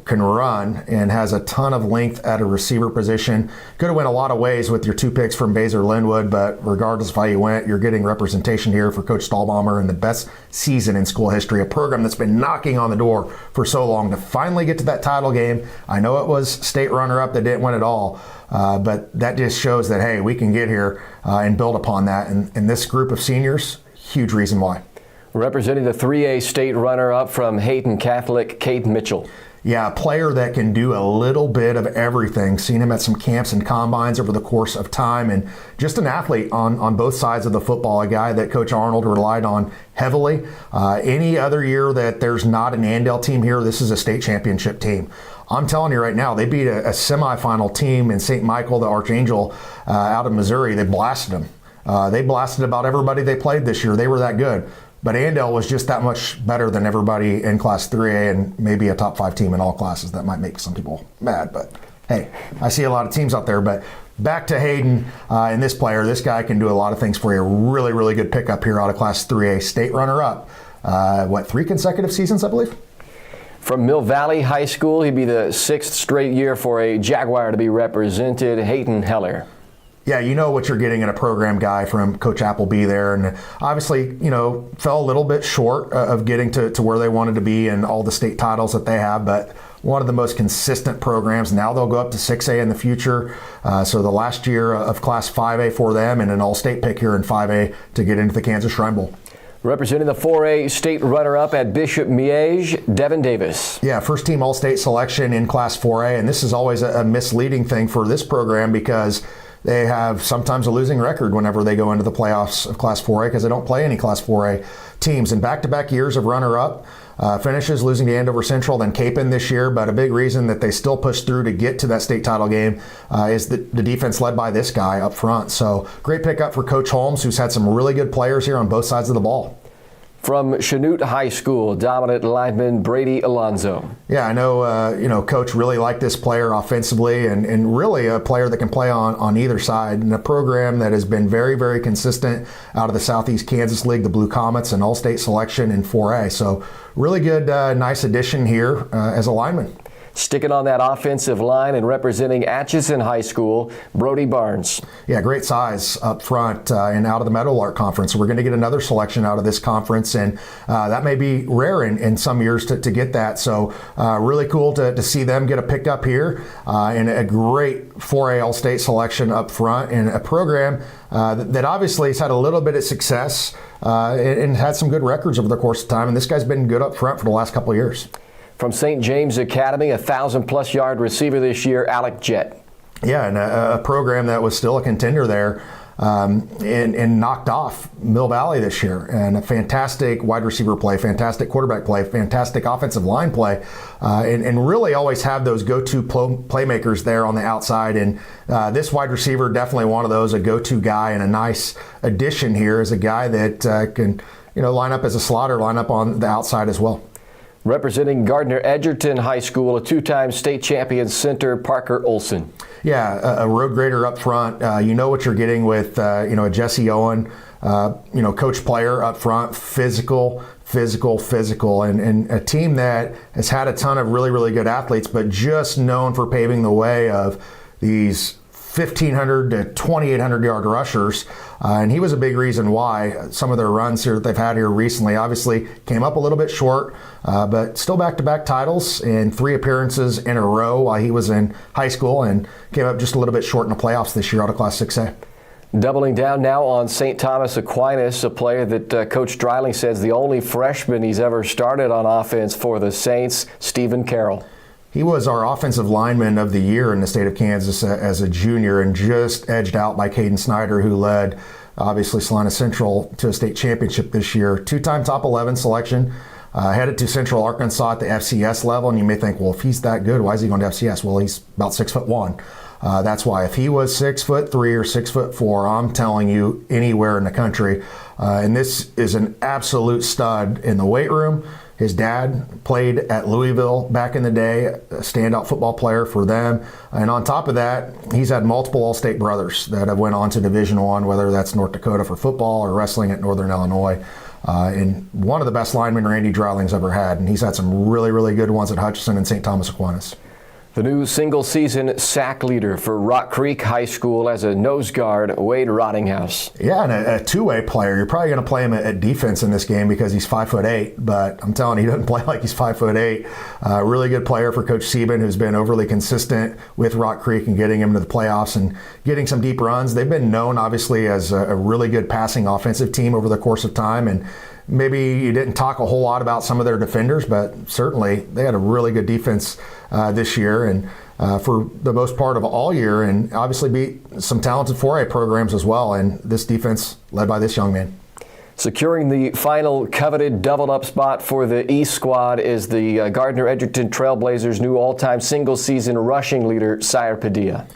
can run and has a ton of length at a receiver position. Could have went a lot of ways with your 2 picks from Baser Linwood, but regardless of how you went, you're getting representation here for Coach Stahlbaumer in the best season in school history, a program that's been knocking on the door for so long to finally get to that title game. I know it was state runner-up that didn't win it all, but that just shows that, hey, we can get here and build upon that. And this group of seniors, huge reason why. Representing the 3A state runner-up from Hayden Catholic, Cade Mitchell. Yeah, a player that can do a little bit of everything. Seen him at some camps and combines over the course of time, and just an athlete on both sides of the football, a guy that Coach Arnold relied on heavily. Any other year that there's not an Andale team here, this is a state championship team. I'm telling you right now, they beat a semifinal team in St. Michael, the Archangel, out of Missouri. They blasted them. They blasted about everybody they played this year. They were that good. But Andale was just that much better than everybody in Class 3A, and maybe a top 5 team in all classes. That might make some people mad, but hey, I see a lot of teams out there. But back to Hayden and this player. This guy can do a lot of things for you. Really, really good pickup here out of Class 3A, state runner-up. 3 consecutive seasons, I believe? From Mill Valley High School, he'd be the 6th straight year for a Jaguar to be represented, Hayden Heller. Yeah, you know what you're getting in a program guy from Coach Appleby there. And obviously, fell a little bit short of getting to where they wanted to be and all the state titles that they have, but one of the most consistent programs. Now they'll go up to 6A in the future. So the last year of Class 5A for them, and an all-state pick here in 5A to get into the Kansas Shrine Bowl. Representing the 4A state runner-up at Bishop Miege, Devin Davis. Yeah, first team all-state selection in Class 4A, and this is always a misleading thing for this program because they have sometimes a losing record whenever they go into the playoffs of Class 4A because they don't play any Class 4A teams. In back-to-back years of runner-up finishes, losing to Andover Central, then Capon this year, but a big reason that they still push through to get to that state title game is the defense led by this guy up front. So great pickup for Coach Holmes, who's had some really good players here on both sides of the ball. From Chanute High School, dominant lineman Brady Alonzo. Yeah, I know, Coach really liked this player offensively and really a player that can play on either side, and a program that has been very, very consistent out of the Southeast Kansas League, the Blue Comets, and all-state selection in 4A. So really good, nice addition here as a lineman. Sticking on that offensive line and representing Atchison High School, Brody Barnes. Yeah, great size up front and out of the Meadowlark Conference. So we're going to get another selection out of this conference, and that may be rare in some years to get that. So really cool to see them get a pickup here, and a great 4A All-State selection up front, and a program that obviously has had a little bit of success and had some good records over the course of time. And this guy's been good up front for the last couple of years. From St. James Academy, 1,000-plus yard receiver this year, Alec Jett. Yeah, and a program that was still a contender there and knocked off Mill Valley this year. And a fantastic wide receiver play, fantastic quarterback play, fantastic offensive line play, and really always have those go-to playmakers there on the outside. And this wide receiver, definitely one of those, a go-to guy, and a nice addition here is a guy that can line up as a slaughter, line up on the outside as well. Representing Gardner-Edgerton High School, a two-time state champion center, Parker Olson. Yeah, a road grader up front. You know what you're getting with a Jesse Owen, coach player up front, physical, and a team that has had a ton of really, really good athletes, but just known for paving the way of these 1,500 to 2,800 yard rushers, and he was a big reason why some of their runs here that they've had here recently obviously came up a little bit short, but still back-to-back titles and 3 appearances in a row while he was in high school, and came up just a little bit short in the playoffs this year out of Class 6A. Doubling down now on St. Thomas Aquinas, a player that Coach Dreiling says the only freshman he's ever started on offense for the Saints, Stephen Carroll. He was our offensive lineman of the year in the state of Kansas as a junior, and just edged out by Caden Snyder, who led, obviously, Salina Central to a state championship this year. 2-time top 11 selection, headed to Central Arkansas at the FCS level. And you may think, well, if he's that good, why is he going to FCS? Well, he's about 6'1". That's why. If he was 6'3" or 6'4", I'm telling you, anywhere in the country. And this is an absolute stud in the weight room. His dad played at Louisville back in the day, a standout football player for them. And on top of that, he's had multiple All-State brothers that have went on to Division I, whether that's North Dakota for football or wrestling at Northern Illinois. And one of the best linemen Randy Dreiling's ever had. And he's had some really, really good ones at Hutchinson and St. Thomas Aquinas. The new single-season sack leader for Rock Creek High School as a nose guard, Wade Rottinghouse. Yeah, and a two-way player. You're probably going to play him at defense in this game because he's 5'8", but I'm telling you, he doesn't play like he's 5'8". Really good player for Coach Sieben, who's been overly consistent with Rock Creek and getting him to the playoffs and getting some deep runs. They've been known, obviously, as a really good passing offensive team over the course of time, and maybe you didn't talk a whole lot about some of their defenders, but certainly they had a really good defense this year, and for the most part of all year, and obviously beat some talented 4A programs as well, and this defense led by this young man. Securing the final coveted doubled-up spot for the East squad is the Gardner-Edgerton Trailblazers' new all-time single-season rushing leader, Sire Padilla.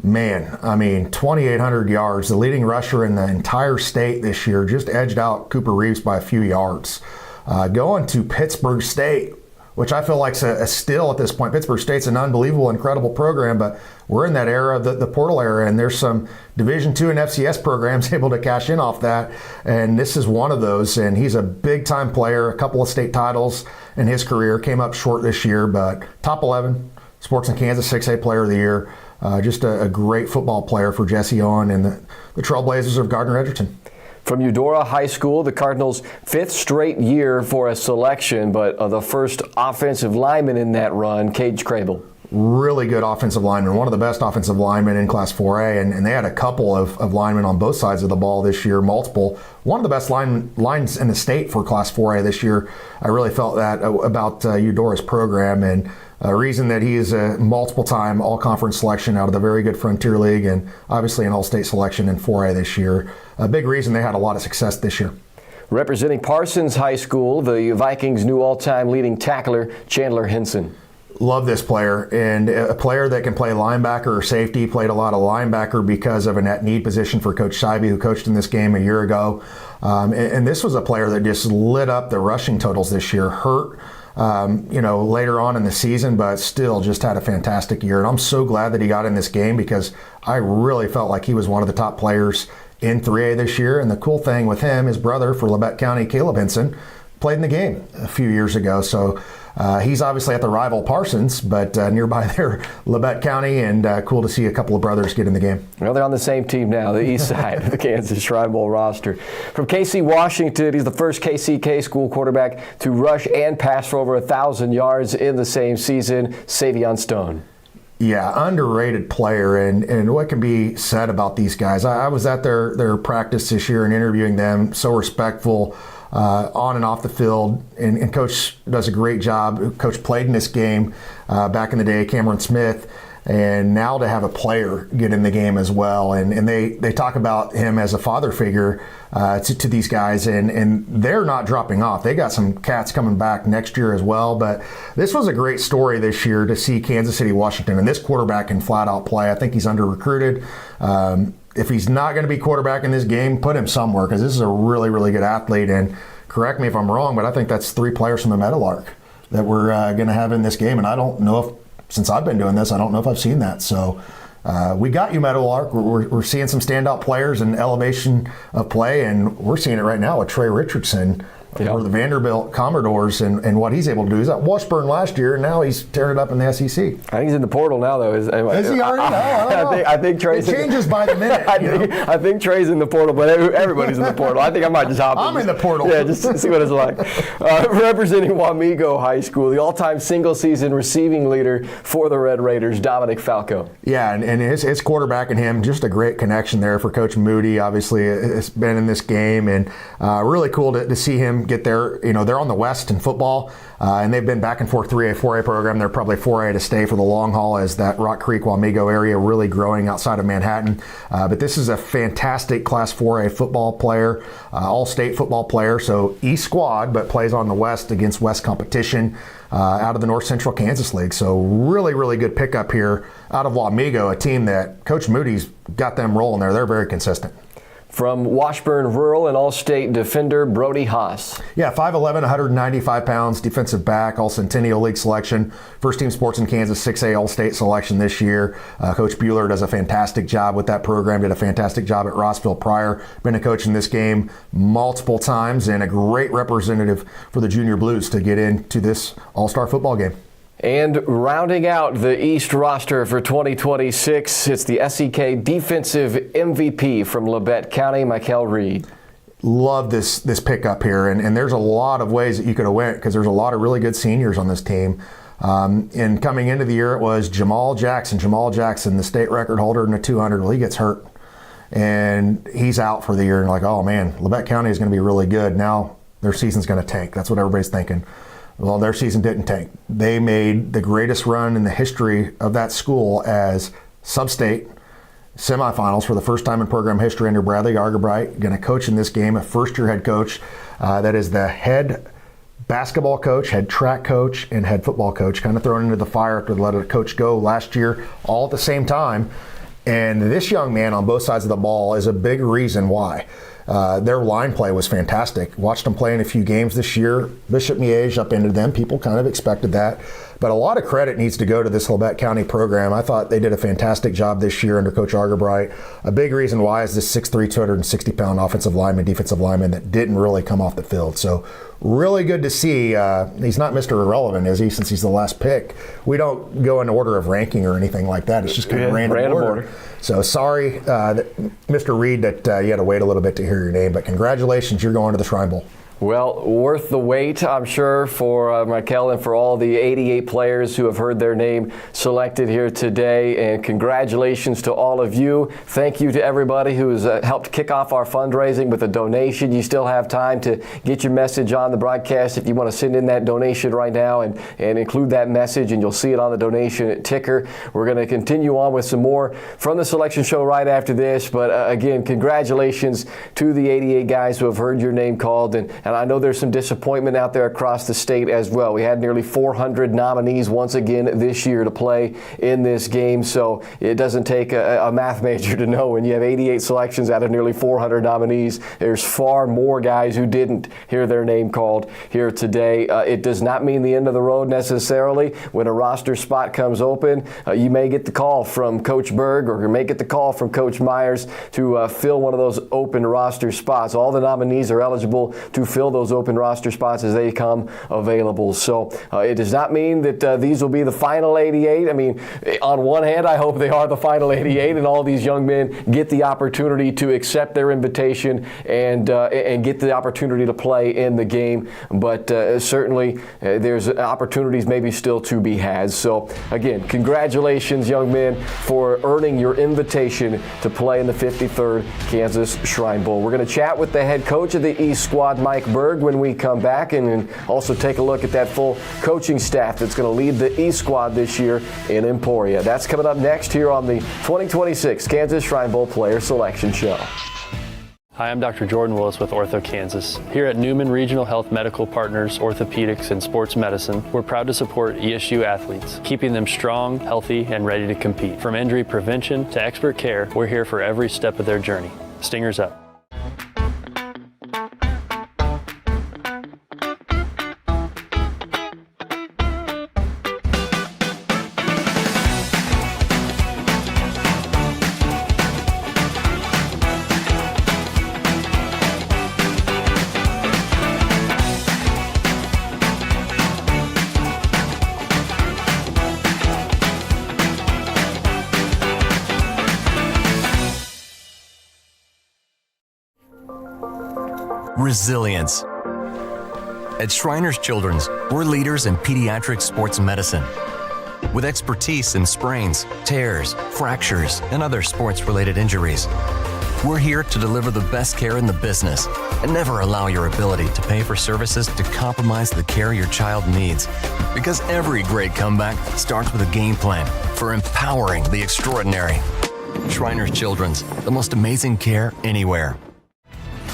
Man, I mean, 2,800 yards, the leading rusher in the entire state this year, just edged out Cooper Reeves by a few yards. Going to Pittsburgh State, which I feel like's a steal at this point. Pittsburgh State's an unbelievable, incredible program, but we're in that era, the portal era, and there's some Division II and FCS programs able to cash in off that, and this is one of those, and he's a big-time player, a couple of state titles in his career, came up short this year, but top 11, Sports in Kansas 6A Player of the Year. Just a great football player for Jesse Owen and the Trailblazers of Gardner-Edgerton. From Eudora High School, the Cardinals' 5th straight year for a selection, but the first offensive lineman in that run, Cage Crable. Really good offensive lineman, one of the best offensive linemen in Class 4A, and they had a couple of linemen on both sides of the ball this year, multiple. One of the best lines in the state for Class 4A this year. I really felt that about Eudora's program, and a reason that he is a multiple-time all-conference selection out of the very good Frontier League, and obviously an all-state selection in 4A this year. A big reason they had a lot of success this year. Representing Parsons High School, the Vikings' new all-time leading tackler, Chandler Henson. Love this player, and a player that can play linebacker or safety. Played a lot of linebacker because of a net need position for Coach Scheibe, who coached in this game a year ago. And this was a player that just lit up the rushing totals this year. Hurt, later on in the season, but still just had a fantastic year. And I'm so glad that he got in this game because I really felt like he was one of the top players in 3A this year. And the cool thing with him, his brother for Labette County, Caleb Henson, played in the game a few years ago. So he's obviously at the rival Parsons, but nearby there, Labette County, and cool to see a couple of brothers get in the game. Well, they're on the same team now, the east side of the Kansas Shrine Bowl roster. From KC, Washington, he's the first KCK school quarterback to rush and pass for over 1,000 yards in the same season, Savion Stone. Yeah, underrated player, and what can be said about these guys? I was at their practice this year and interviewing them, so respectful on and off the field, and Coach does a great job. Coach played in this game back in the day, Cameron Smith, and now to have a player get in the game as well. And they talk about him as a father figure to these guys, and they're not dropping off. They got some cats coming back next year as well. But this was a great story this year to see Kansas City, Washington, and this quarterback can flat out play. I think he's under-recruited. If he's not going to be quarterback in this game, put him somewhere, because this is a really, really good athlete. And correct me if I'm wrong, but I think that's 3 players from the Meadowlark that we're going to have in this game. And I don't know if, since I've been doing this, I don't know if I've seen that. So we got you, Meadowlark. We're seeing some standout players and elevation of play, and we're seeing it right now with Trey Richardson. For the Vanderbilt Commodores and what he's able to do. He's at Washburn last year, and now he's tearing it up in the SEC. I think he's in the portal now, though. Is he already? I think Trey's. It changes by the minute. I think Trey's in the portal, but everybody's in the portal. I think I might just hop in. I'm in the portal. Yeah, just to see what it's like. Representing Wamego High School, the all-time single-season receiving leader for the Red Raiders, Dominic Falco. Yeah, and his quarterback and him, just a great connection there for Coach Moody. Obviously, it's been in this game, and really cool to see him get there. They're on the West in football, and they've been back and forth 3A, 4A program. They're probably 4A to stay for the long haul, as that Rock Creek, Wamego area really growing outside of Manhattan. But this is a fantastic Class 4A football player, all-state football player, so East squad, but plays on the West against West competition out of the North Central Kansas League. So really, really good pickup here out of Wamego, a team that Coach Moody's got them rolling there. They're very consistent. From Washburn Rural, an all-state defender, Brody Haas. Yeah, 5'11", 195 pounds, defensive back, all-Centennial League selection, first-team Sports in Kansas 6A all-state selection this year. Coach Bueller does a fantastic job with that program, did a fantastic job at Rossville prior, been a coach in this game multiple times, and a great representative for the Junior Blues to get into this all-star football game. And rounding out the East roster for 2026, it's the SEK Defensive MVP from Labette County, Michael Reed. Love this pickup here, and there's a lot of ways that you could have went, because there's a lot of really good seniors on this team. And coming into the year, it was Jamal Jackson, the state record holder in the 200. Well, he gets hurt, and he's out for the year. And oh man, Labette County is going to be really good. Now their season's going to tank. That's what everybody's thinking. Well, their season didn't tank. They made the greatest run in the history of that school as sub-state semifinals for the first time in program history under Bradley Argerbright. Going to coach in this game, a first-year head coach that is the head basketball coach, head track coach, and head football coach, kind of thrown into the fire after they let a coach go last year, all at the same time. And this young man on both sides of the ball is a big reason why. Their line play was fantastic. Watched them play in a few games this year. Bishop Miege up into them. People kind of expected that. But a lot of credit needs to go to this Labette County program. I thought they did a fantastic job this year under Coach Argerbright. A big reason why is this 6'3", 260-pound offensive lineman, defensive lineman that didn't really come off the field. So really good to see. He's not Mr. Irrelevant, is he, since he's the last pick? We don't go in order of ranking or anything like that. It's just kind of random order. So sorry, Mr. Reed, that you had to wait a little bit to hear your name, but congratulations, you're going to the Shrine Bowl. Well, worth the wait, I'm sure, for Michael and for all the 88 players who have heard their name selected here today. And congratulations to all of you. Thank you to everybody who has helped kick off our fundraising with a donation. You still have time to get your message on the broadcast if you want to send in that donation right now and include that message, and you'll see it on the donation ticker. We're going to continue on with some more from the selection show right after this. But again, congratulations to the 88 guys who have heard your name called. And I know there's some disappointment out there across the state as well. We had nearly 400 nominees once again this year to play in this game. So it doesn't take a math major to know when you have 88 selections out of nearly 400 nominees, there's far more guys who didn't hear their name called here today. It does not mean the end of the road necessarily. When a roster spot comes open, you may get the call from Coach Berg, or you may get the call from Coach Myers to fill one of those open roster spots. All the nominees are eligible to fill those open roster spots as they come available. So it does not mean that these will be the final 88. I mean, on one hand, I hope they are the final 88 and all these young men get the opportunity to accept their invitation and get the opportunity to play in the game. But certainly there's opportunities maybe still to be had. So again, congratulations, young men, for earning your invitation to play in the 53rd Kansas Shrine Bowl. We're going to chat with the head coach of the East Squad, Mike Berg, when we come back, and also take a look at that full coaching staff that's going to lead the East Squad this year in Emporia. That's coming up next here on the 2026 Kansas Shrine Bowl Player Selection Show. Hi, I'm Dr. Jordan Willis with Ortho Kansas. Here at Newman Regional Health Medical Partners, Orthopedics, and Sports Medicine, we're proud to support ESU athletes, keeping them strong, healthy, and ready to compete. From injury prevention to expert care, we're here for every step of their journey. Stingers up. Resilience. At Shriners Children's, we're leaders in pediatric sports medicine. With expertise in sprains, tears, fractures, and other sports-related injuries, we're here to deliver the best care in the business and never allow your ability to pay for services to compromise the care your child needs. Because every great comeback starts with a game plan for empowering the extraordinary. Shriners Children's, the most amazing care anywhere.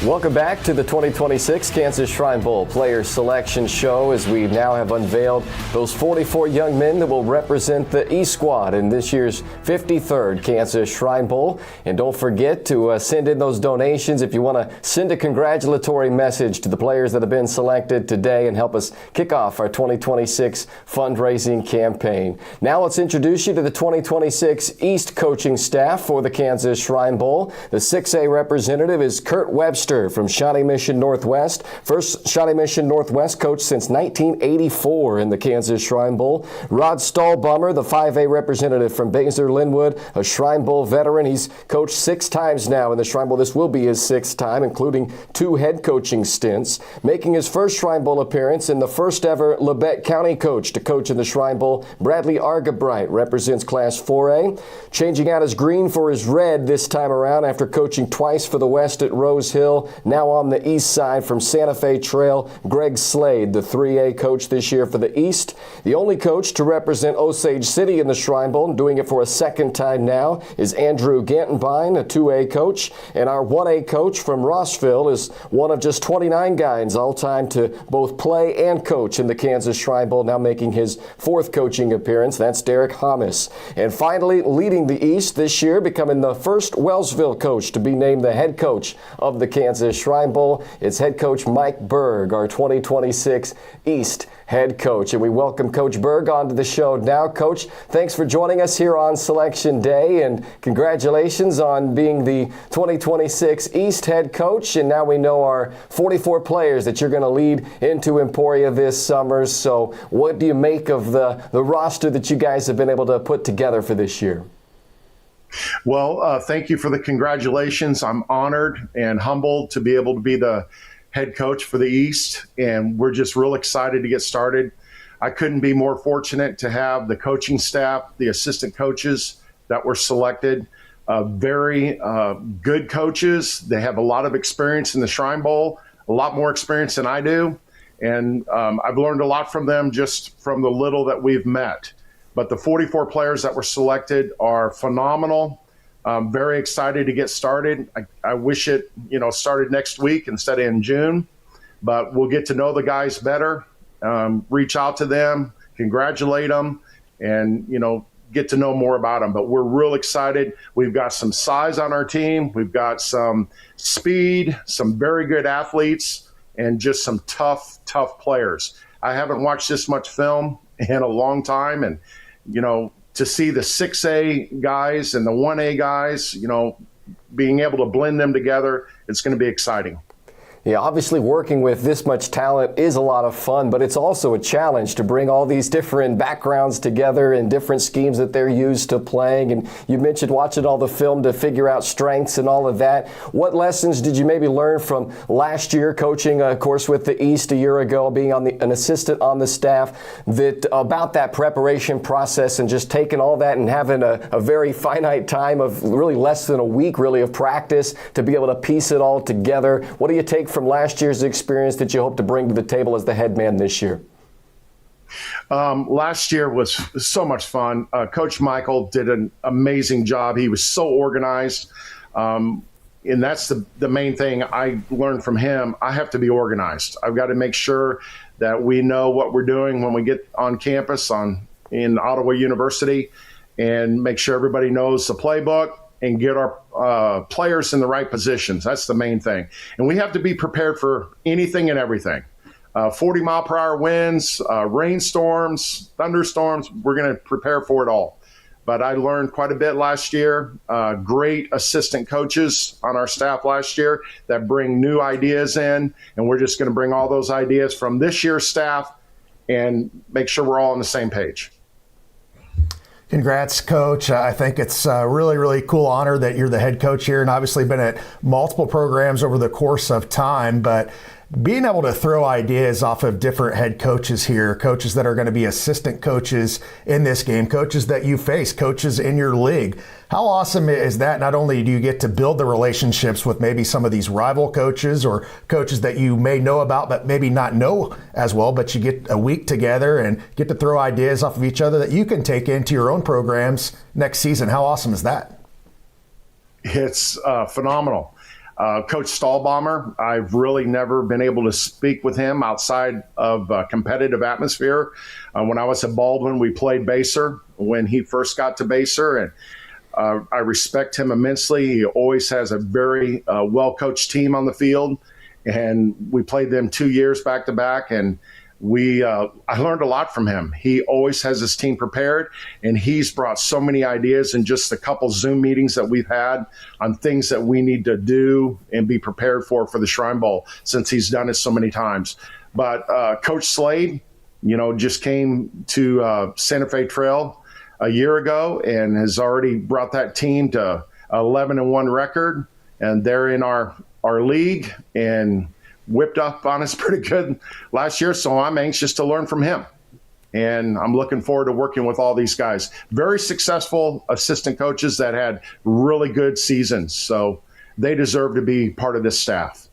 Welcome back to the 2026 Kansas Shrine Bowl Player Selection Show, as we now have unveiled those 44 young men that will represent the East Squad in this year's 53rd Kansas Shrine Bowl. And don't forget to send in those donations if you want to send a congratulatory message to the players that have been selected today and help us kick off our 2026 fundraising campaign. Now let's introduce you to the 2026 East coaching staff for the Kansas Shrine Bowl. The 6A representative is Kurt Webster from Shawnee Mission Northwest. First Shawnee Mission Northwest coach since 1984 in the Kansas Shrine Bowl. Rod Stahlbummer, the 5A representative from Baszler-Linwood, a Shrine Bowl veteran. He's coached 6 times now in the Shrine Bowl. This will be his 6th time, including 2 head coaching stints. Making his first Shrine Bowl appearance and the first ever Labette County coach to coach in the Shrine Bowl, Bradley Argabright represents Class 4A. Changing out his green for his red this time around after coaching twice for the West at Rose Hill. Now on the east side from Santa Fe Trail, Greg Slade, the 3A coach this year for the East. The only coach to represent Osage City in the Shrine Bowl, doing it for a 2nd time now, is Andrew Gantenbein, a 2A coach. And our 1A coach from Rossville is one of just 29 guys all time to both play and coach in the Kansas Shrine Bowl, now making his 4th coaching appearance. That's Derek Hamas. And finally, leading the East this year, becoming the first Wellsville coach to be named the head coach of the Kansas Shrine Bowl. It's head coach Mike Berg, our 2026 East head coach. And we welcome Coach Berg onto the show now. Coach, thanks for joining us here on Selection Day, and congratulations on being the 2026 East head coach. And now we know our 44 players that you're going to lead into Emporia this summer. So what do you make of the roster that you guys have been able to put together for this year? Well, thank you for the congratulations. I'm honored and humbled to be able to be the head coach for the East, and we're just real excited to get started. I couldn't be more fortunate to have the coaching staff, the assistant coaches that were selected, very good coaches. They have a lot of experience in the Shrine Bowl, a lot more experience than I do, and I've learned a lot from them just from the little that we've met. But the 44 players that were selected are phenomenal. I'm very excited to get started. I wish it, started next week instead of in June, but we'll get to know the guys better, reach out to them, congratulate them, and, get to know more about them. But we're real excited. We've got some size on our team. We've got some speed, some very good athletes, and just some tough players. I haven't watched this much film in a long time, and to see the 6A guys and the 1A guys, being able to blend them together, it's going to be exciting. Yeah, obviously working with this much talent is a lot of fun, but it's also a challenge to bring all these different backgrounds together and different schemes that they're used to playing. And you mentioned watching all the film to figure out strengths and all of that. What lessons did you maybe learn from last year coaching, of course, with the East a year ago, being an assistant on the staff, about that preparation process and just taking all that and having a very finite time of really less than a week, really, of practice to be able to piece it all together? What do you take from last year's experience that you hope to bring to the table as the head man this year? Last year was so much fun. Coach Michael did an amazing job. He was so organized. And that's the main thing I learned from him. I have to be organized. I've got to make sure that we know what we're doing when we get on campus in Ottawa University, and make sure everybody knows the playbook and get our players in the right positions. That's the main thing. And we have to be prepared for anything and everything. 40-mile-per-hour winds, rainstorms, thunderstorms, we're going to prepare for it all. But I learned quite a bit last year. Great assistant coaches on our staff last year that bring new ideas in, and we're just going to bring all those ideas from this year's staff and make sure we're all on the same page. Congrats, Coach. I think it's a really, really cool honor that you're the head coach here, and obviously been at multiple programs over the course of time. But being able to throw ideas off of different head coaches here, coaches that are going to be assistant coaches in this game, coaches that you face, coaches in your league. How awesome is that? Not only do you get to build the relationships with maybe some of these rival coaches or coaches that you may know about but maybe not know as well, but you get a week together and get to throw ideas off of each other that you can take into your own programs next season. How awesome is that? It's phenomenal. Coach Stahlbaumer, I've really never been able to speak with him outside of a competitive atmosphere. When I was at Baldwin, we played Baser when he first got to Baser, and I respect him immensely. He always has a very well-coached team on the field, and we played them 2 years back-to-back, and I learned a lot from him. He always has his team prepared, and he's brought so many ideas in just a couple Zoom meetings that we've had on things that we need to do and be prepared for the Shrine Bowl, since he's done it so many times. But Coach Slade, just came to Santa Fe Trail a year ago and has already brought that team to 11-1 record, and they're in our league and whipped up on us pretty good last year. So I'm anxious to learn from him, and I'm looking forward to working with all these guys. Very successful assistant coaches that had really good seasons, so they deserve to be part of this staff.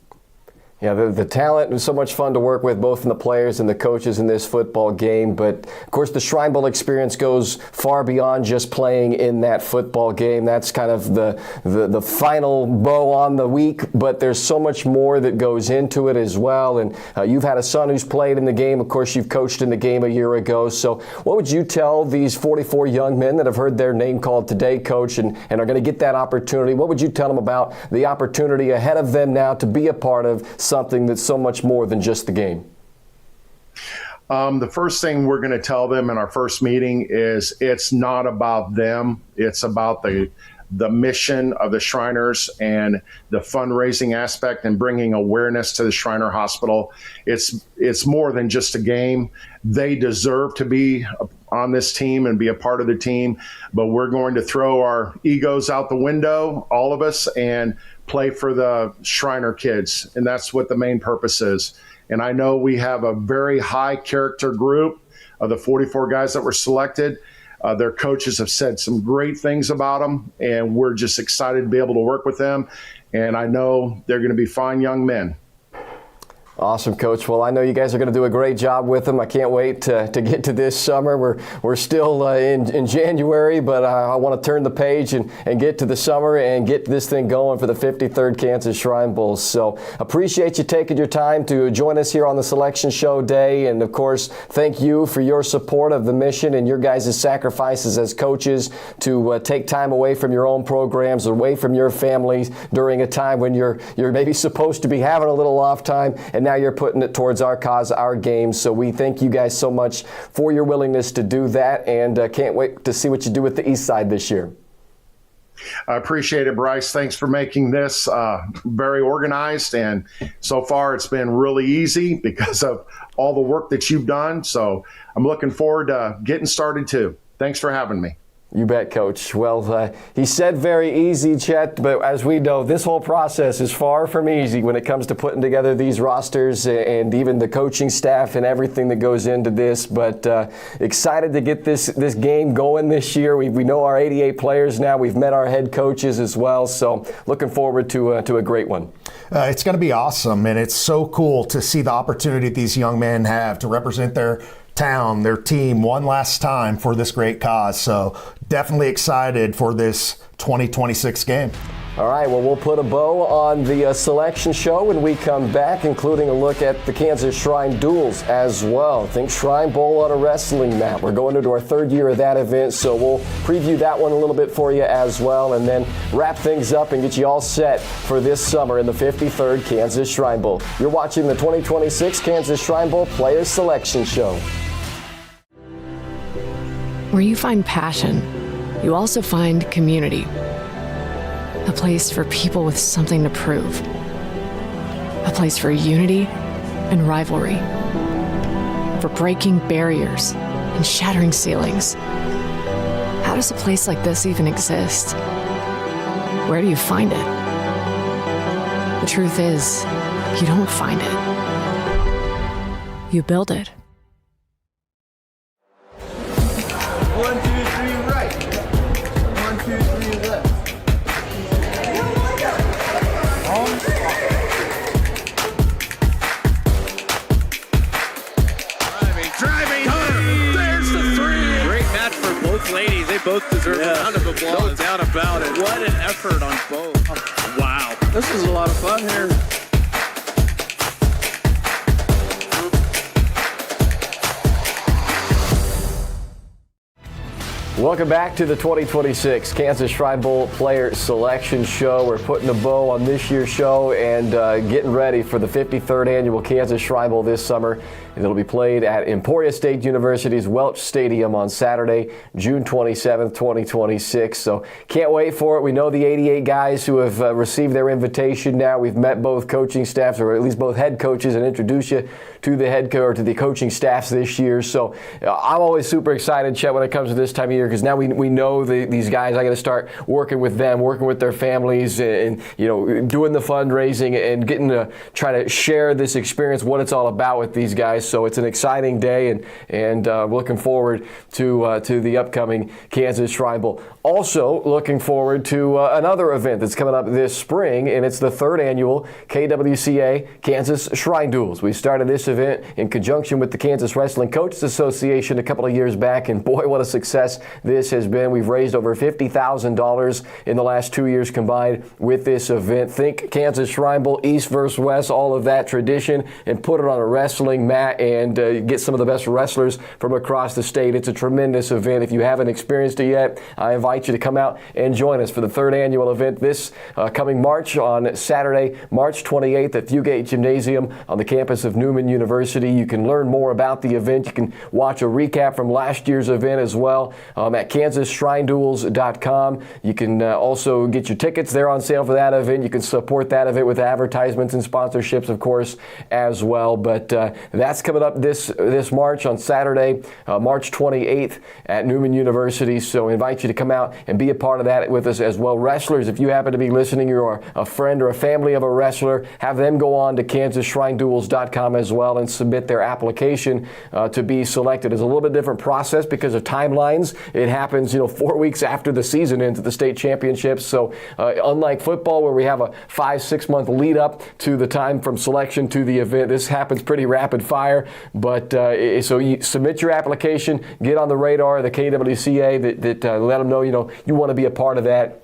Yeah, the talent was so much fun to work with, both in the players and the coaches in this football game. But, of course, the Shrine Bowl experience goes far beyond just playing in that football game. That's kind of the final bow on the week. But there's so much more that goes into it as well. And you've had a son who's played in the game. Of course, you've coached in the game a year ago. So what would you tell these 44 young men that have heard their name called today, Coach, and are going to get that opportunity? What would you tell them about the opportunity ahead of them now to be a part of something that's so much more than just the game? The first thing we're going to tell them in our first meeting is it's not about them. It's about the mission of the Shriners and the fundraising aspect and bringing awareness to the Shriner Hospital. It's more than just a game. They deserve to be on this team and be a part of the team, but we're going to throw our egos out the window, all of us, and play for the Shriner kids. And that's what the main purpose is. And I know we have a very high character group of the 44 guys that were selected. Their coaches have said some great things about them, and we're just excited to be able to work with them. And I know they're going to be fine young men. Awesome, Coach. Well, I know you guys are going to do a great job with them. I can't wait to get to this summer. We're still in January, but I want to turn the page and get to the summer and get this thing going for the 53rd Kansas Shrine Bowl. So appreciate you taking your time to join us here on the Selection Show Day. And, of course, thank you for your support of the mission and your guys' sacrifices as coaches to take time away from your own programs, away from your families during a time when you're maybe supposed to be having a little off time, and now you're putting it towards our cause, our game. So we thank you guys so much for your willingness to do that, and can't wait to see what you do with the East Side this year. I appreciate it, Bryce. Thanks for making this very organized. And so far, it's been really easy because of all the work that you've done. So I'm looking forward to getting started, too. Thanks for having me. You bet, Coach. Well, he said very easy, Chet, but as we know, this whole process is far from easy when it comes to putting together these rosters and even the coaching staff and everything that goes into this. But excited to get this game going this year. We know our 88 players now. We've met our head coaches as well, so looking forward to a great one. It's going to be awesome, and it's so cool to see the opportunity these young men have to represent their town, their team, one last time for this great cause. So definitely excited for this 2026 game. All right, well, we'll put a bow on the selection show when we come back, including a look at the Kansas Shrine Duels as well. Think Shrine Bowl on a wrestling mat. We're going into our third year of that event, so we'll preview that one a little bit for you as well, and then wrap things up and get you all set for this summer in the 53rd Kansas Shrine Bowl. You're watching the 2026 Kansas Shrine Bowl Players Selection Show. Where you find passion, you also find community. A place for people with something to prove. A place for unity and rivalry. For breaking barriers and shattering ceilings. How does a place like this even exist? Where do you find it? The truth is, you don't find it. You build it. 1, 2, 3, right. 1, 2, 3, left. Driving home. There's the 3. Great match for both ladies. They both deserve a round of applause. No doubt about it. What an effort on both. Wow. This is a lot of fun here. Welcome back to the 2026 Kansas Shrine Bowl Player Selection Show. We're putting a bow on this year's show and getting ready for the 53rd Annual Kansas Shrine Bowl this summer. And it'll be played at Emporia State University's Welch Stadium on Saturday, June 27th, 2026. So can't wait for it. We know the 88 guys who have received their invitation now. We've met both coaching staffs, or at least both head coaches, and introduced you to the coaching staffs this year. So I'm always super excited, Chet, when it comes to this time of year, because now we know these guys. I got to start working with them, working with their families, and doing the fundraising and getting to try to share this experience, what it's all about with these guys. So it's an exciting day, and looking forward to the upcoming Kansas Shrine Bowl. Also looking forward to another event that's coming up this spring, and it's the 3rd annual KWCA Kansas Shrine Duels. We started this event in conjunction with the Kansas Wrestling Coaches Association a couple of years back, and boy, what a success this has been. We've raised over $50,000 in the last 2 years combined with this event. Think Kansas Shrine Bowl, East versus West, all of that tradition, and put it on a wrestling mat and get some of the best wrestlers from across the state. It's a tremendous event. If you haven't experienced it yet, I invite you to come out and join us for the 3rd annual event this coming March on Saturday, March 28th at Fugate Gymnasium on the campus of Newman University. You can learn more about the event. You can watch a recap from last year's event as well at kansasshrineduels.com. You can also get your tickets. They're on sale for that event. You can support that event with advertisements and sponsorships, of course, as well. But that's coming up this March on Saturday, March 28th at Newman University. So I invite you to come out and be a part of that with us as well. Wrestlers, if you happen to be listening, you're a friend or a family of a wrestler, have them go on to kansasshrineduels.com as well and submit their application to be selected. It's a little bit different process because of timelines. It happens, 4 weeks after the season ends at the state championships. So unlike football where we have a 5-6 month lead up to the time from selection to the event, this happens pretty rapid fire. But so you submit your application, get on the radar of the KWCA that let them know, you want to be a part of that.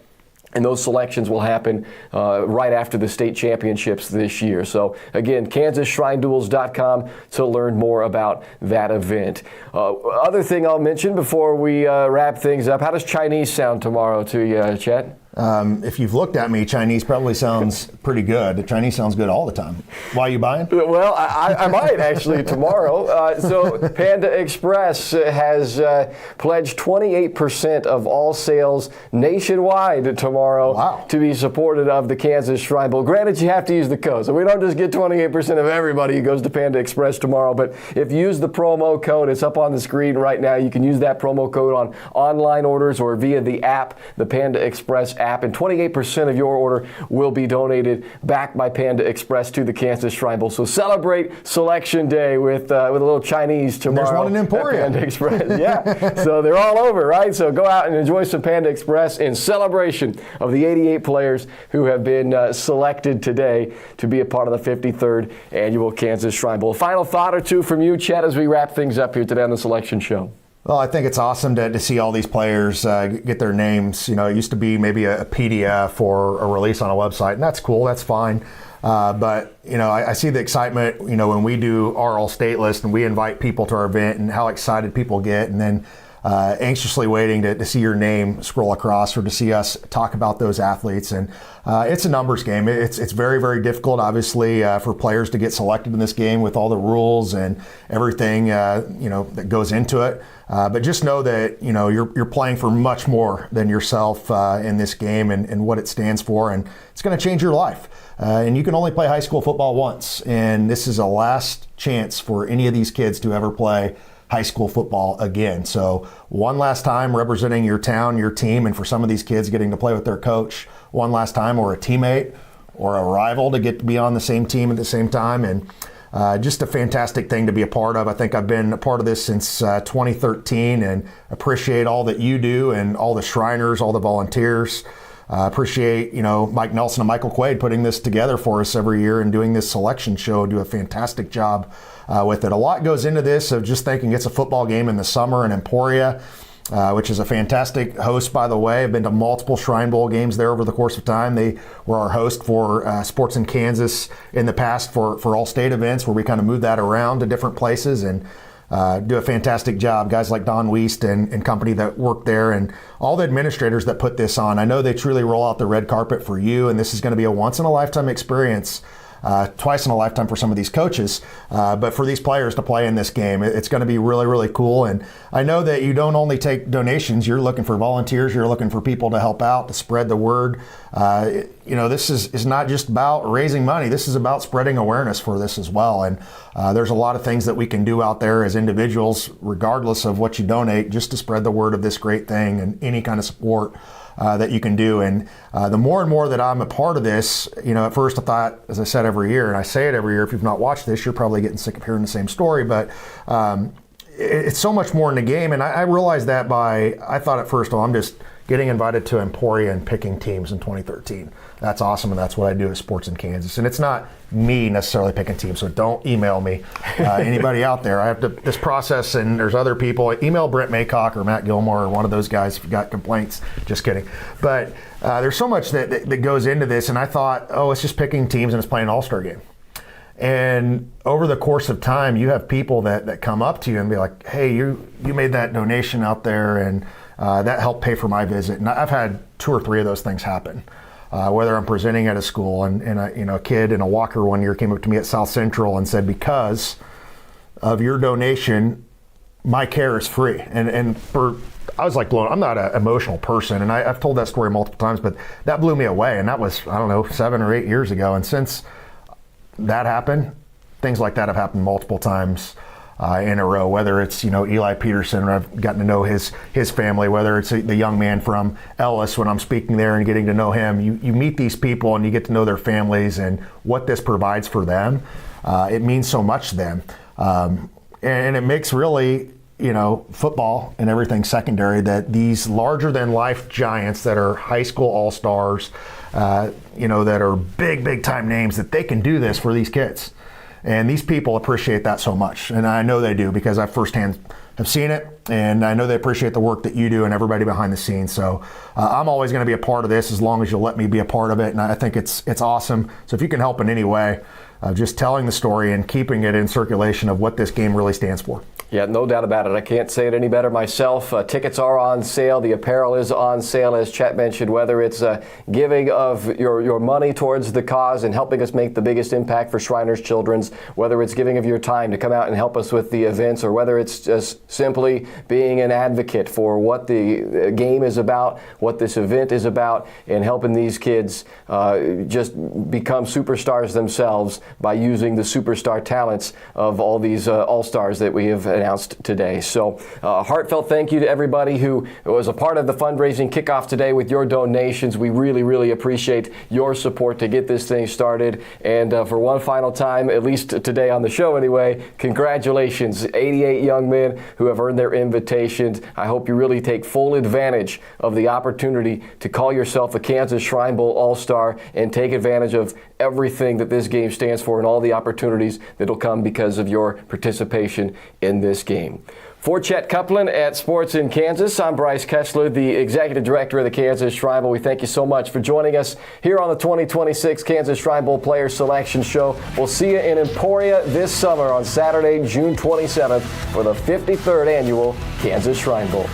And those selections will happen right after the state championships this year. So again, kansasshrineduels.com to learn more about that event. Other thing I'll mention before we wrap things up, how does Chinese sound tomorrow to you, Chet? If you've looked at me, Chinese probably sounds pretty good. Chinese sounds good all the time. Why are you buying? Well, I might actually tomorrow. So Panda Express has pledged 28% of all sales nationwide tomorrow to be supportive of the Kansas Shrine Bowl. Granted, you have to use the code, so we don't just get 28% of everybody who goes to Panda Express tomorrow, but if you use the promo code, it's up on the screen right now. You can use that promo code on online orders or via the app, the Panda Express app, and 28% of your order will be donated back by Panda Express to the Kansas Shrine Bowl. So celebrate Selection Day with a little Chinese tomorrow. There's one in Emporia. Panda Express. Yeah, so they're all over, right? So go out and enjoy some Panda Express in celebration of the 88 players who have been selected today to be a part of the 53rd annual Kansas Shrine Bowl. Final thought or two from you, Chet, as we wrap things up here today on the Selection Show. Well, I think it's awesome to see all these players get their names. You know, it used to be maybe a PDF or a release on a website, and that's cool. That's fine. But, you know, I see the excitement, you know, when we do our all-state list and we invite people to our event and how excited people get, and then anxiously waiting to see your name scroll across or to see us talk about those athletes. And it's a numbers game. It's very, very difficult, obviously, for players to get selected in this game with all the rules and everything, you know, that goes into it. But just know that, you know, you're playing for much more than yourself in this game and what it stands for, and it's going to change your life. And you can only play high school football once, and this is a last chance for any of these kids to ever play high school football again. So one last time representing your town, your team, and for some of these kids getting to play with their coach one last time, or a teammate or a rival to get to be on the same team at the same time. And just a fantastic thing to be a part of. I think I've been a part of this since 2013 and appreciate all that you do and all the Shriners, all the volunteers. Appreciate, you know, Mike Nelson and Michael Quaid putting this together for us every year and doing this selection show. Do a fantastic job with it. A lot goes into this of just thinking it's a football game in the summer in Emporia, which is a fantastic host, by the way. I've been to multiple Shrine Bowl games there over the course of time. They were our host for Sports in Kansas in the past for all state events, where we kind of move that around to different places and do a fantastic job. Guys like Don Wiest and company that work there, and all the administrators that put this on. I know they truly roll out the red carpet for you, and this is going to be a once-in-a-lifetime experience. Twice in a lifetime for some of these coaches, but for these players to play in this game, it's going to be really, really cool. And I know that you don't only take donations, you're looking for volunteers, you're looking for people to help out, to spread the word. You know, this is not just about raising money, this is about spreading awareness for this as well. And there's a lot of things that we can do out there as individuals, regardless of what you donate, just to spread the word of this great thing and any kind of support that you can do. And the more and more that I'm a part of this, you know, at first I thought, as I said every year, and I say it every year, if you've not watched this, you're probably getting sick of hearing the same story, but it's so much more in the game. And I realized that I thought at first, I'm just getting invited to Emporia and picking teams in 2013. That's awesome, and that's what I do at Sports in Kansas. And it's not me necessarily picking teams, so don't email me. Anybody out there, I have to this process, and there's other people. Email Brent Maycock or Matt Gilmore or one of those guys if you got complaints. Just kidding. But there's so much that goes into this, and I thought, it's just picking teams and it's playing an all-star game. And over the course of time, you have people that come up to you and be like, hey, you made that donation out there, and that helped pay for my visit. And I've had 2 or 3 of those things happen. Whether I'm presenting at a school, and a kid in a walker one year came up to me at South Central and said, because of your donation, my care is free. And I was like blown. I'm not an emotional person, and I've told that story multiple times, but that blew me away. And that was, 7 or 8 years ago. And since that happened, things like that have happened multiple times in a row, whether it's, Eli Peterson, or I've gotten to know his family, whether it's the young man from Ellis when I'm speaking there and getting to know him. You meet these people and you get to know their families and what this provides for them. It means so much to them. And it makes really, football and everything secondary, that these larger than life giants that are high school all-stars, that are big time names, that they can do this for these kids. And these people appreciate that so much. And I know they do, because I firsthand have seen it. And I know they appreciate the work that you do and everybody behind the scenes. So I'm always going to be a part of this as long as you'll let me be a part of it. And I think it's awesome. So if you can help in any way, just telling the story and keeping it in circulation of what this game really stands for. Yeah, no doubt about it. I can't say it any better myself. Tickets are on sale. The apparel is on sale, as Chet mentioned, whether it's giving of your money towards the cause and helping us make the biggest impact for Shriners Children's, whether it's giving of your time to come out and help us with the events, or whether it's just simply being an advocate for what the game is about, what this event is about, and helping these kids just become superstars themselves by using the superstar talents of all these all-stars that we have announced today. So heartfelt thank you to everybody who was a part of the fundraising kickoff today with your donations. We really, really appreciate your support to get this thing started. And for one final time, at least today on the show anyway, congratulations, 88 young men who have earned their invitations. I hope you really take full advantage of the opportunity to call yourself a Kansas Shrine Bowl All-Star and take advantage of everything that this game stands for and all the opportunities that will come because of your participation in this game. For Chet Coupland at Sports in Kansas, I'm Bryce Kessler, the Executive Director of the Kansas Shrine Bowl. We thank you so much for joining us here on the 2026 Kansas Shrine Bowl Player Selection Show. We'll see you in Emporia this summer on Saturday, June 27th for the 53rd Annual Kansas Shrine Bowl.